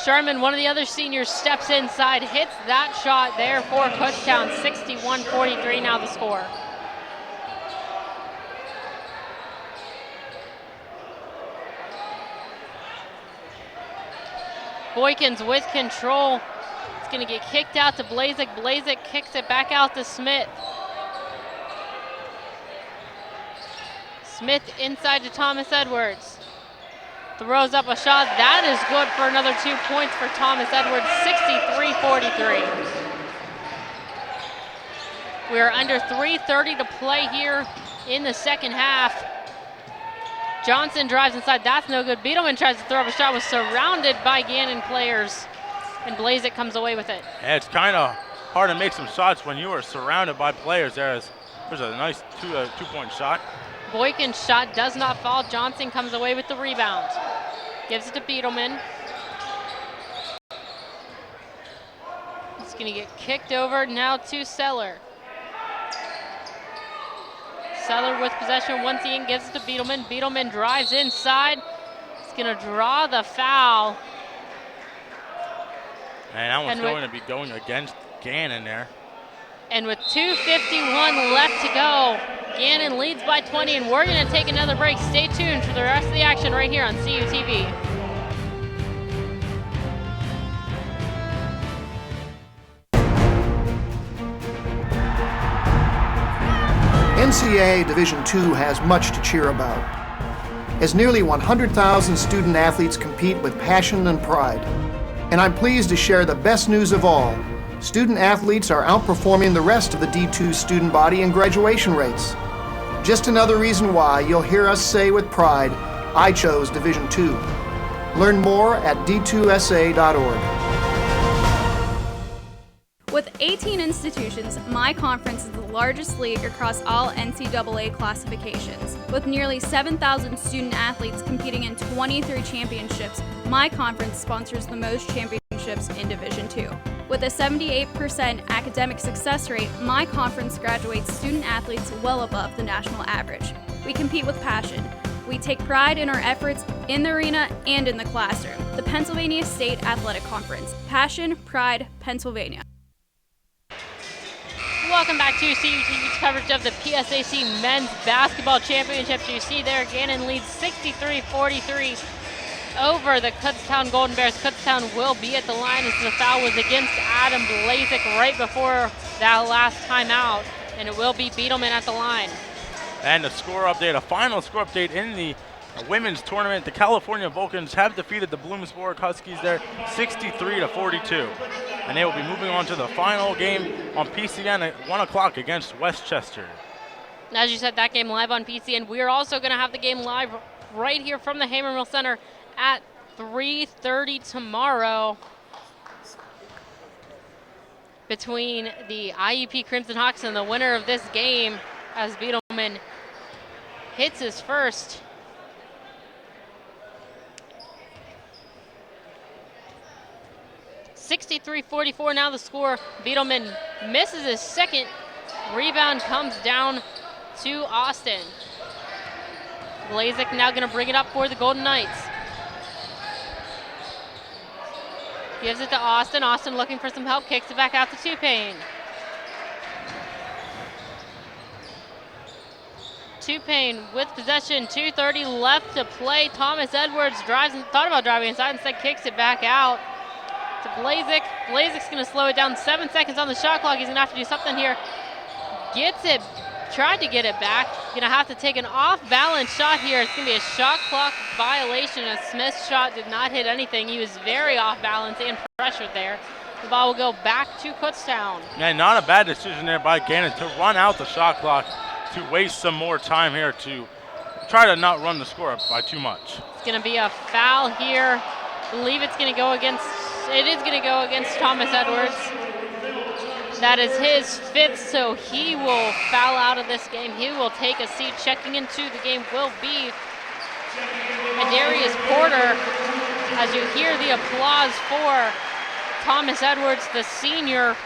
Sherman, one of the other seniors, steps inside, hits that shot there for Kutztown. 61-43 now the score. Boykins with control. It's going to get kicked out to Blazik. Blazik kicks it back out to Smith. Smith inside to Thomas Edwards. Throws up a shot. That is good for another 2 points for Thomas Edwards, 63-43. We are under 3:30 to play here in the second half. Johnson drives inside. That's no good. Beetleman tries to throw up a shot. Was surrounded by Gannon players, and Blazik comes away with it. Yeah, it's kind of hard to make some shots when you are surrounded by players. There's a nice two-point shot. Boykin's shot does not fall. Johnson comes away with the rebound. Gives it to Beetleman. It's going to get kicked over now to Seller. Seller with possession once again, gives it to Beetleman. Beetleman drives inside. He's going to draw the foul. And that one's going to be going against Gannon there. And with 2:51 left to go, Gannon leads by 20, and we're going to take another break. Stay tuned for the rest of the action right here on CUTV. NCAA Division II has much to cheer about, as nearly 100,000 student athletes compete with passion and pride. And I'm pleased to share the best news of all. Student athletes are outperforming the rest of the D2 student body in graduation rates. Just another reason why you'll hear us say with pride, I chose Division II. Learn more at d2sa.org. With 18 institutions, my conference is the largest league across all NCAA classifications. With nearly 7,000 student athletes competing in 23 championships, my conference sponsors the most championships in Division II. With a 78% academic success rate, my conference graduates student athletes well above the national average. We compete with passion. We take pride in our efforts in the arena and in the classroom. The Pennsylvania State Athletic Conference. Passion, pride, Pennsylvania. Welcome back to CUTV's coverage of the PSAC Men's Basketball Championships. You see there, Gannon leads 63-43 over the Kutztown Golden Bears. Kutztown will be at the line as the foul was against Adam Blazik right before that last timeout, and it will be Beetleman at the line. And a score update, a final score update in the women's tournament. The California Vulcans have defeated the Bloomsburg Huskies there 63-42. And they will be moving on to the final game on PCN at 1 o'clock against Westchester. As you said, that game live on PCN. We are also going to have the game live right here from the Hammermill Center at 3:30 tomorrow between the IUP Crimson Hawks and the winner of this game, as Beetleman hits his first. (63-44) now the score. Beetleman misses his second. Rebound comes down to Austin. Blazik now going to bring it up for the Golden Knights. Gives it to Austin. Austin looking for some help. Kicks it back out to Tupane. Tupane with possession. 2:30 left to play. Thomas Edwards drives and thought about driving inside, instead kicks it back out to Blazik. Blazik's going to slow it down. 7 seconds on the shot clock. He's going to have to do something here. Gets it. Tried to get it back. Going to have to take an off-balance shot here. It's going to be a shot clock violation as Smith's shot did not hit anything. He was very off-balance and pressured there. The ball will go back to Kutztown. Yeah, not a bad decision there by Gannon to run out the shot clock, to waste some more time here to try to not run the score up by too much. It's going to be a foul here. I believe it's going to go against, it is going to go against Thomas Edwards. That is his fifth, so he will foul out of this game. He will take a seat. Checking into the game will be Darius Porter. As you hear the applause for Thomas Edwards, the senior.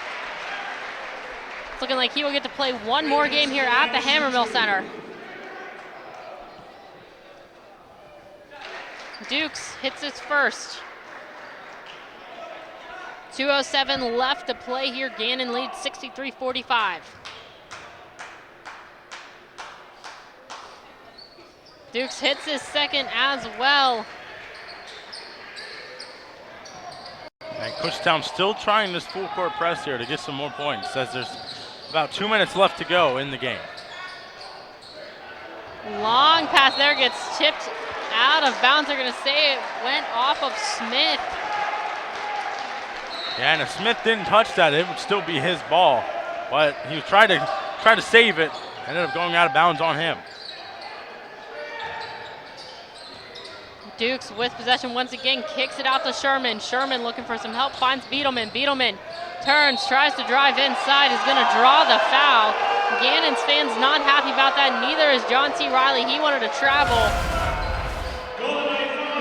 It's looking like he will get to play one more game here at the Hammermill Center. Dukes hits his first. 2:07 left to play here. Gannon leads 63-45. Dukes hits his second as well. And Kutztown still trying this full court press here to get some more points, as there's about 2 minutes left to go in the game. Long pass there, gets tipped out of bounds. They're going to say it went off of Smith. Yeah, and if Smith didn't touch that, it would still be his ball. But he tried to save it, ended up going out of bounds on him. Dukes with possession once again, kicks it out to Sherman. Sherman looking for some help, finds Beetleman. Beetleman turns, tries to drive inside, is going to draw the foul. Gannon's fans not happy about that, neither is John C. Riley. He wanted to travel.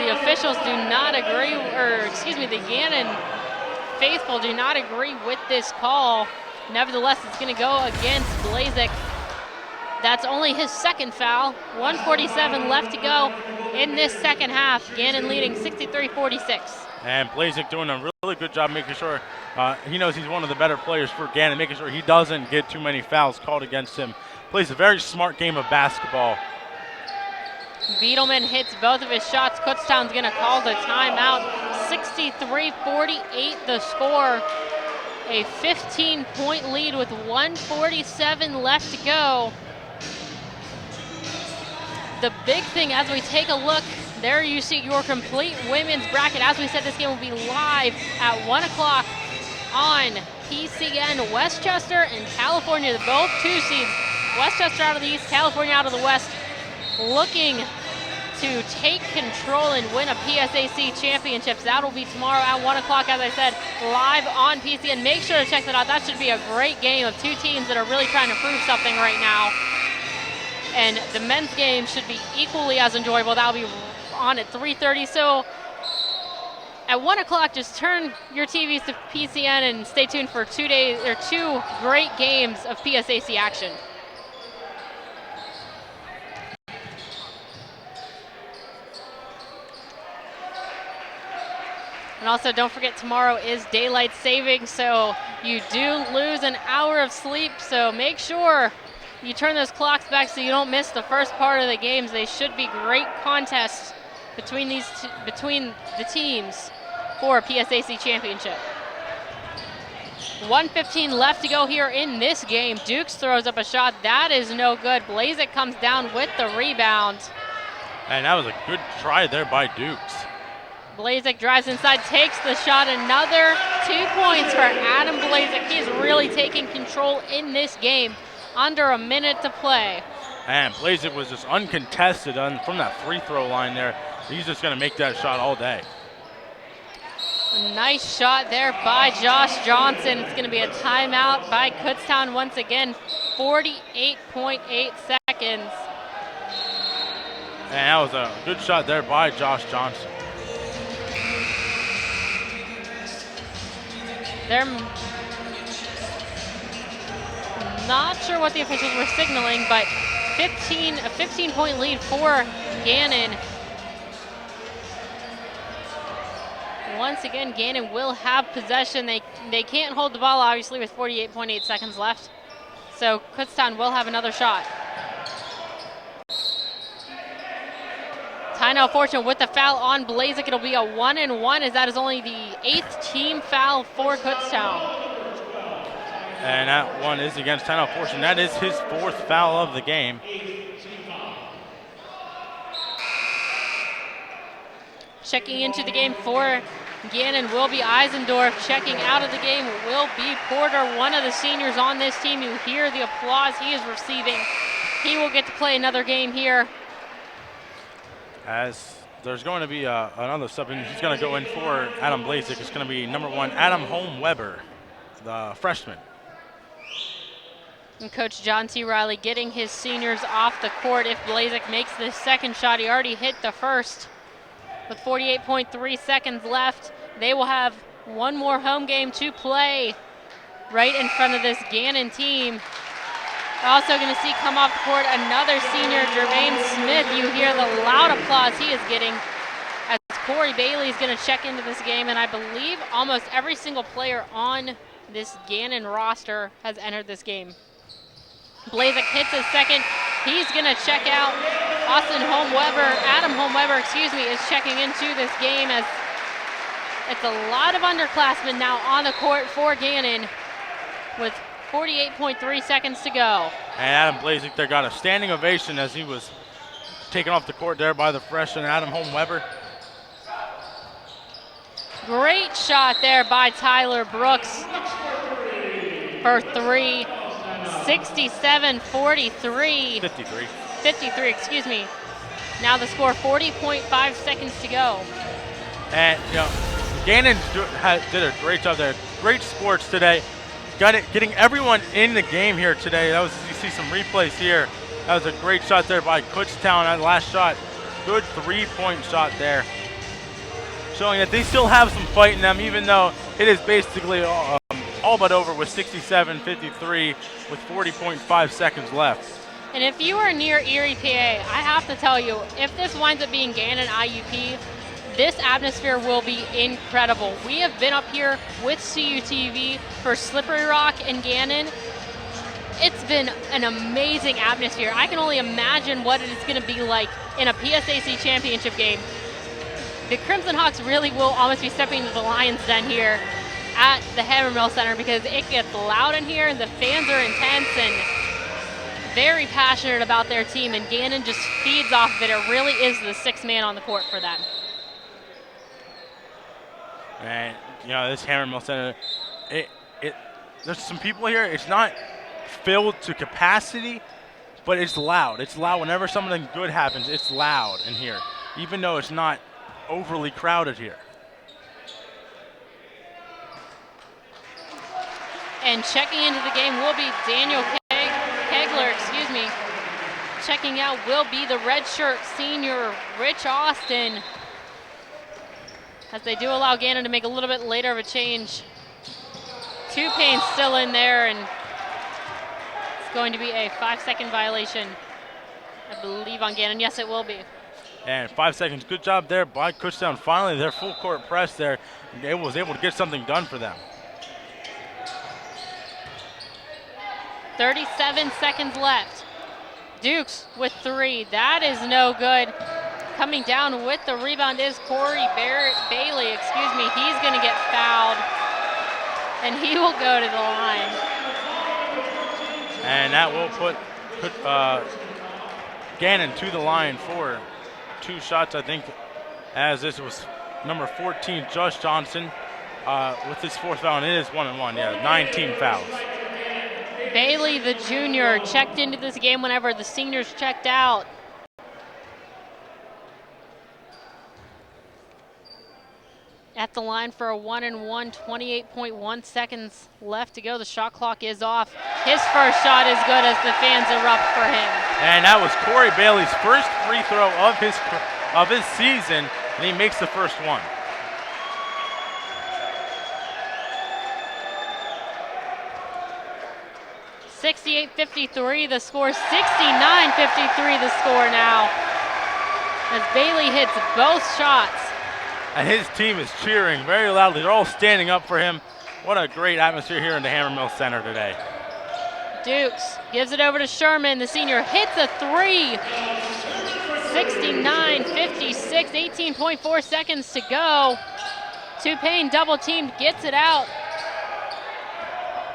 the officials do not agree, or excuse me, the Gannon faithful do not agree with this call. Nevertheless, it's going to go against Blazek. That's only his second foul. 1:47 left to go in this second half. Gannon leading 63-46. And Blazek doing a really good job making sure he knows he's one of the better players for Gannon, making sure he doesn't get too many fouls called against him. Plays a very smart game of basketball. Beetleman hits both of his shots. Kutztown's going to call the timeout. 63-48 the score. A 15-point lead with 1:47 left to go. The big thing as we take a look, there you see your complete women's bracket. As we said, this game will be live at 1 o'clock on PCN. Westchester and California, both 2 seeds. Westchester out of the East, California out of the West, looking to take control and win a PSAC championships. That'll be tomorrow at 1 o'clock, as I said, live on PCN. Make sure to check that out. That should be a great game of 2 teams that are really trying to prove something right now. And the men's game should be equally as enjoyable. That'll be on at 3:30. So at 1 o'clock, just turn your TVs to PCN and stay tuned for 2 great games of PSAC action. And also, don't forget, tomorrow is daylight savings, so you do lose an hour of sleep. So make sure you turn those clocks back so you don't miss the first part of the games. They should be great contests between the teams for PSAC championship. 1:15 left to go here in this game. Dukes throws up a shot. That is no good. Blazek comes down with the rebound. And that was a good try there by Dukes. Blazek drives inside, takes the shot. Another 2 points for Adam Blazek. He's really taking control in this game. Under a minute to play. And Blazek was just uncontested from that free throw line there. He's just going to make that shot all day. A nice shot there by Josh Johnson. It's going to be a timeout by Kutztown once again. 48.8 seconds. And that was a good shot there by Josh Johnson. They're not sure what the officials were signaling, but a 15-point lead for Gannon. Once again, Gannon will have possession. They can't hold the ball, obviously, with 48.8 seconds left. So Kutztown will have another shot. Tynell Fortune with the foul on Blazek. It'll be a 1-and-1, as that is only the 8th team foul for Kutztown. And that one is against Tynell Fortune. That is his 4th foul of the game. Checking into the game for Gannon will be Eisendorf. Checking out of the game will be Porter, one of the seniors on this team. You hear the applause he is receiving. He will get to play another game here. As there's going to be another sub, and he's going to go in for Adam Blazek. It's going to be number 1, Adam Holm-Weber, the freshman. And Coach John T. Riley getting his seniors off the court. If Blazek makes the second shot, he already hit the first. With 48.3 seconds left, they will have one more home game to play right in front of this Gannon team. Also going to see come off the court another senior, Jermaine Smith. You hear the loud applause he is getting as Corey Bailey is going to check into this game, and I believe almost every single player on this Gannon roster has entered this game. Blazek hits his second. He's going to check out. Adam Holm-Weber, is checking into this game, as it's a lot of underclassmen now on the court for Gannon with 48.3 seconds to go. And Adam Blazek there got a standing ovation as he was taken off the court there by the freshman Adam Holm-Weber. Great shot there by Tyler Brooks for 3. 67-43. 53, excuse me. Now the score, 40.5 seconds to go. And, Gannon did a great job there. Great sports today. Getting everyone in the game here today. You see some replays here. That was a great shot there by Kutztown. That last shot, good 3-point shot there. showing that they still have some fight in them, even though it is basically all but over with 67-53 with 40.5 seconds left. And if you are near Erie, PA, I have to tell you, if this winds up being Gannon IUP, this atmosphere will be incredible. We have been up here with CUTV for Slippery Rock and Gannon. It's been an amazing atmosphere. I can only imagine what it is going to be like in a PSAC championship game. The Crimson Hawks really will almost be stepping into the Lions' den here at the Hammermill Center because it gets loud in here and the fans are intense and very passionate about their team, and Gannon just feeds off of it. It really is the sixth man on the court for them. And you know, this Hammermill Center, there's some people here. It's not filled to capacity, but it's loud. It's loud whenever something good happens. It's loud in here, even though it's not overly crowded here. And checking into the game will be Daniel Kegler, excuse me. Checking out will be the redshirt senior Rich Austin, as they do allow Gannon to make a little bit later of a change. Two-Pain's still in there, and it's going to be a 5-second violation, I believe, on Gannon. Yes, it will be. And 5 seconds. Good job there by Kutztown. Finally, their full court press there. They was able to get something done for them. 37 seconds left. Dukes with three. That is no good. Coming down with the rebound is Corey Bailey. Excuse me. He's going to get fouled, and he will go to the line. And that will put Gannon to the line for 2 shots, I think, as this was number 14, Josh Johnson, with his 4th foul, and it is 1-1. Yeah, 19 fouls. Bailey, the junior, checked into this game whenever the seniors checked out. At the line for a 1-1, 28.1 seconds left to go. The shot clock is off. His first shot is good as the fans erupt for him. And that was Corey Bailey's first free throw of his season, and he makes the first one. .58-53 the score, 69-53 the score now, as Bailey hits both shots. And his team is cheering very loudly. They're all standing up for him. What a great atmosphere here in the Hammermill Center today. Dukes gives it over to Sherman. The senior hits a three. 69-56, 18.4 seconds to go. Two-Pain double teamed, gets it out.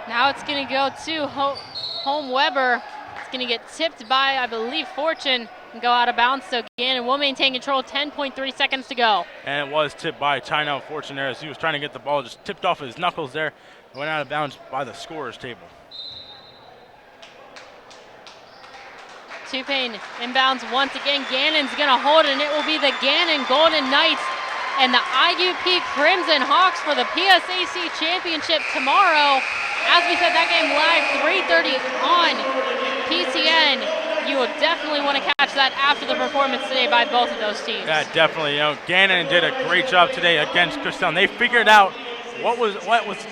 Now it's going to go to Home Weber. It's going to get tipped by, I believe, Fortune and go out of bounds. So Gannon will maintain control, 10.3 seconds to go. And it was tipped by Chino Fortune there as he was trying to get the ball, just tipped off his knuckles there. Went out of bounds by the scorer's table. Two-Pain inbounds once again. Gannon's going to hold it, and it will be the Gannon Golden Knights and the IUP Crimson Hawks for the PSAC Championship tomorrow. As we said, that game live 3:30 on PCN. You will definitely want to catch that after the performance today by both of those teams. Yeah, definitely. You know, Gannon did a great job today against Kutztown. They figured out what was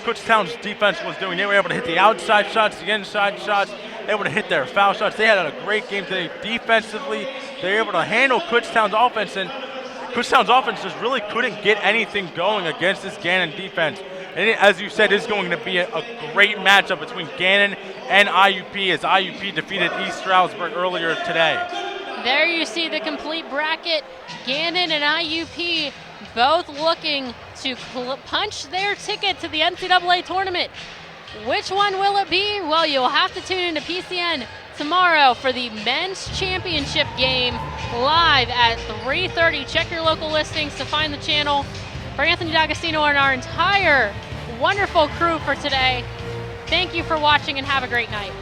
Kutztown's defense was doing. They were able to hit the outside shots, the inside shots, able to hit their foul shots. They had a great game today defensively. They were able to handle Kutztown's offense, and Kutztown's offense just really couldn't get anything going against this Gannon defense. And as you said, it's going to be a great matchup between Gannon and IUP as IUP defeated East Stroudsburg earlier today. There you see the complete bracket. Gannon and IUP both looking to punch their ticket to the NCAA tournament. Which one will it be? Well, you'll have to tune into PCN tomorrow for the men's championship game live at 3:30. Check your local listings to find the channel. For Anthony D'Agostino and our entire wonderful crew for today, thank you for watching and have a great night.